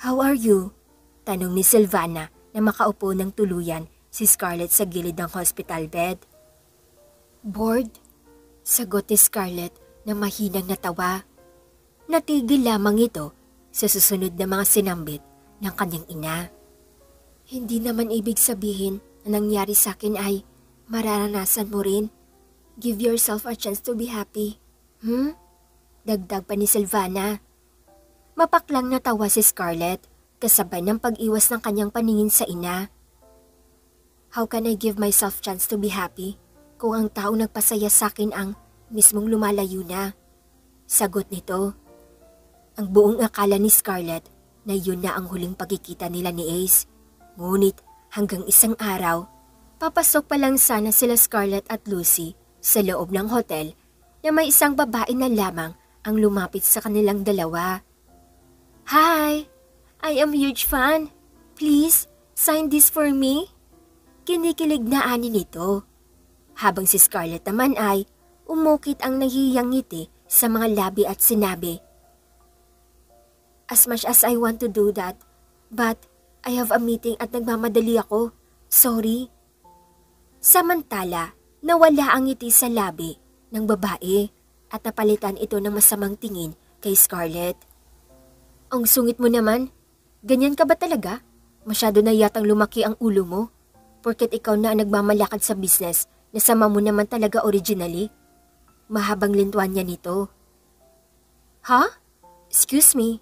"How are you?" tanong ni Silvana na makaupo ng tuluyan si Scarlett sa gilid ng hospital bed. "Bored?" sagot ni Scarlett na mahinang natawa. Natigil lamang ito sa susunod na mga sinambit ng kanyang ina. "Hindi naman ibig sabihin na nangyari sa akin ay mararanasan mo rin. Give yourself a chance to be happy." Dagdag pa ni Silvana. Mapaklang natawa si Scarlett kasabay ng pag-iwas ng kanyang paningin sa ina. "How can I give myself chance to be happy kung ang taong nagpasaya sa akin ang mismong lumalayo na?" Sagot nito. Ang buong akala ni Scarlett na yun na ang huling pagkikita nila ni Ace. Ngunit hanggang isang araw, papasok pa lang sana sila Scarlett at Lucy sa loob ng hotel na may isang babae na lamang ang lumapit sa kanilang dalawa. "Hi! I am huge fan. Please, sign this for me." Kinikilig na ani nito. Habang si Scarlett naman ay umukit ang nahihiyang ngiti sa mga labi at sinabi, "As much as I want to do that, but I have a meeting at nagmamadali ako. Sorry." Samantala, nawala ang ngiti sa labi ng babae at napalitan ito ng masamang tingin kay Scarlett. "Ang sungit mo naman. Ganyan ka ba talaga? Masyado na yatang lumaki ang ulo mo. Porket ikaw na ang nagmamalakad sa business na sama mo naman talaga originally." Mahabang lintuan niya nito. "Ha? Excuse me,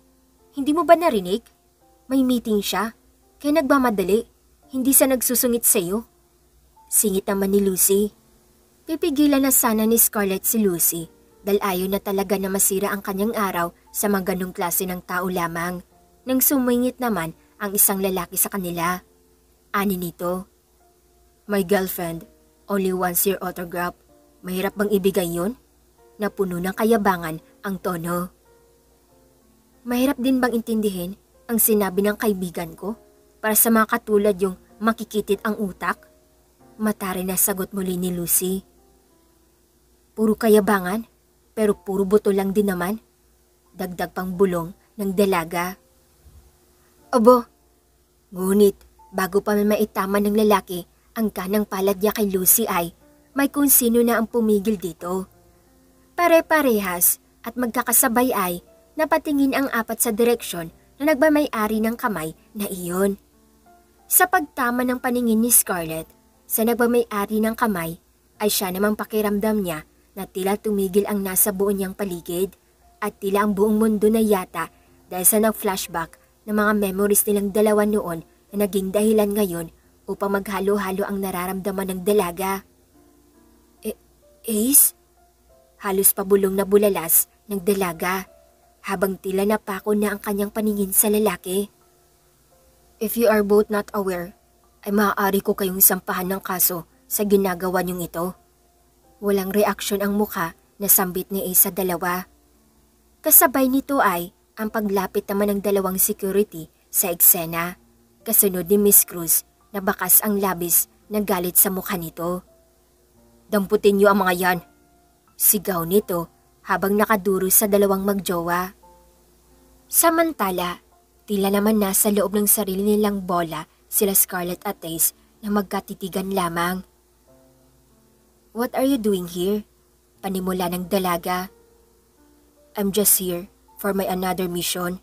hindi mo ba narinig? May meeting siya, kaya nagmamadali. Hindi sa nagsusungit sa'yo." Singit naman ni Lucy. Pipigilan na sana ni Scarlett si Lucy dahil ayaw na talaga na masira ang kanyang araw sa mga ganong klase ng tao lamang. Nang sumingit naman ang isang lalaki sa kanila. Ani nito, "My girlfriend only wants your autograph. Mahirap bang ibigay yun?" Napuno ng kayabangan ang tono. "Mahirap din bang intindihin ang sinabi ng kaibigan ko para sa mga katulad yung makikitid ang utak?" Matari na sagot muli ni Lucy. "Puro kayabangan, pero puro buto lang din naman." Dagdag pang bulong ng dalaga. Abo, ngunit bago pa maitama ng lalaki ang kanang palad niya kay Lucy ay may kung sino na ang pumigil dito. Pare-parehas at magkakasabay ay napatingin ang apat sa direksyon na nagmamay-ari ng kamay na iyon. Sa pagtama ng paningin ni Scarlett sa nagmamay-ari ng kamay ay siya namang pakiramdam niya na tila tumigil ang nasa buo niyang paligid at tila ang buong mundo na yata dahil sa nag-flashback ng mga memories nilang dalawa noon na naging dahilan ngayon upang maghalo-halo ang nararamdaman ng dalaga. Ace? Halos pabulong na bulalas ng dalaga habang tila napako na ang kanyang paningin sa lalaki. "If you are both not aware, ay maaari ko kayong sampahan ng kaso sa ginagawa niyong ito." Walang reaksyon ang mukha na sambit ni Ace sa dalawa. Kasabay nito ay ang paglapit naman ng dalawang security sa eksena, kasunod ni Miss Cruz na bakas ang labis na galit sa mukha nito. "Damputin niyo ang mga yan!" Sigaw nito habang nakaduro sa dalawang magjowa. Samantala, tila naman nasa loob ng sarili nilang bola sila Scarlett at Ace na magkatitigan lamang. "What are you doing here?" Panimula ng dalaga. "I'm just here for my another mission,"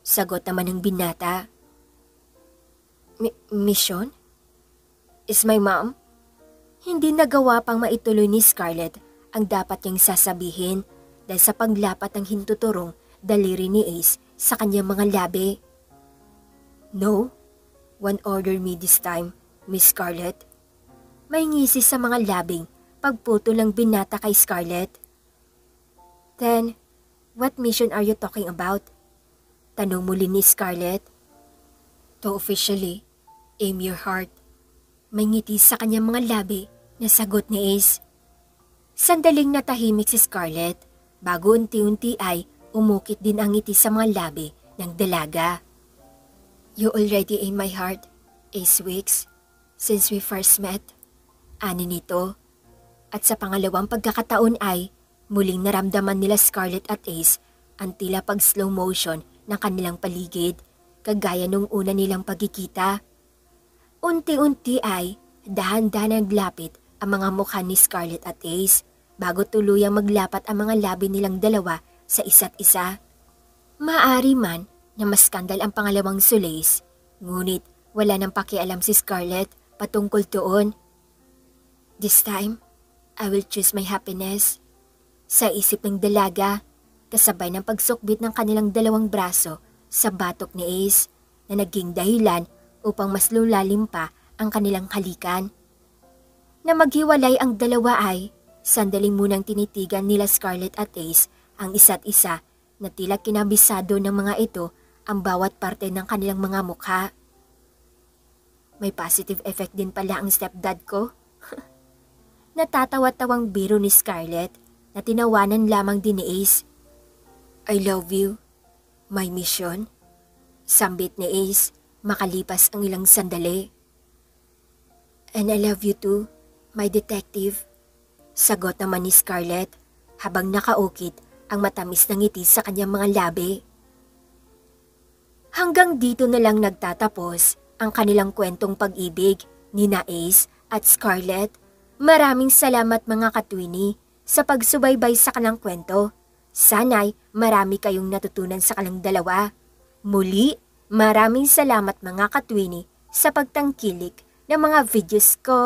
sagot naman ng binata. Mission? Is my mom? Hindi nagawa pang maituloy ni Scarlett ang dapat niyang sasabihin dahil sa paglapat ng hintuturong daliri ni Ace sa kanyang mga labi. "No, one order me this time, Miss Scarlett." May ngisi sa mga labing pagputol ng binata kay Scarlett. "Then, what mission are you talking about?" Tanong muli ni Scarlett. "To officially Aim your heart. May ngiti sa kanyang mga labi na sagot ni Ace. Sandaling natahimik si Scarlett bago unti-unti ay umukit din ang ngiti sa mga labi ng dalaga. You already in my heart, Ace Wicks, since we first met. Ani nito. At sa pangalawang pagkakataon ay muling naramdaman nila Scarlett at Ace ang tila pag slow motion ng kanilang paligid kagaya nung una nilang pagkikita. Unti-unti ay dahan-dahan naglapit ang mga mukha ni Scarlett at Ace bago tuluyang maglapat ang mga labi nilang dalawa sa isa't isa. Maaari man na maskandal ang pangalawang sulays, ngunit wala nang pakialam si Scarlett patungkol doon. This time, I will choose my happiness. Sa isip ng dalaga, kasabay ng pagsukbit ng kanilang dalawang braso sa batok ni Ace na naging dahilan upang mas lulalim pa ang kanilang halikan. Na maghiwalay ang dalawa ay sandaling munang tinitigan nila Scarlett at Ace ang isa't isa na tila kinabisado ng mga ito ang bawat parte ng kanilang mga mukha. May positive effect din pala ang stepdad ko. Natatawa-tawang biro ni Scarlett na tinawanan lamang din ni Ace. I love you, my mission. Sambit ni Ace makalipas ang ilang sandali. And I love you too, my detective. Sagot naman ni Scarlett habang nakaukit ang matamis na ngiti sa kanyang mga labi. Hanggang dito na lang nagtatapos ang kanilang kwentong pag-ibig ni na Ace at Scarlett. Maraming salamat mga katwini sa pagsubaybay sa kanilang kwento. Sana'y marami kayong natutunan sa kanilang dalawa. Muli, maraming salamat mga katwini sa pagtangkilik ng mga videos ko.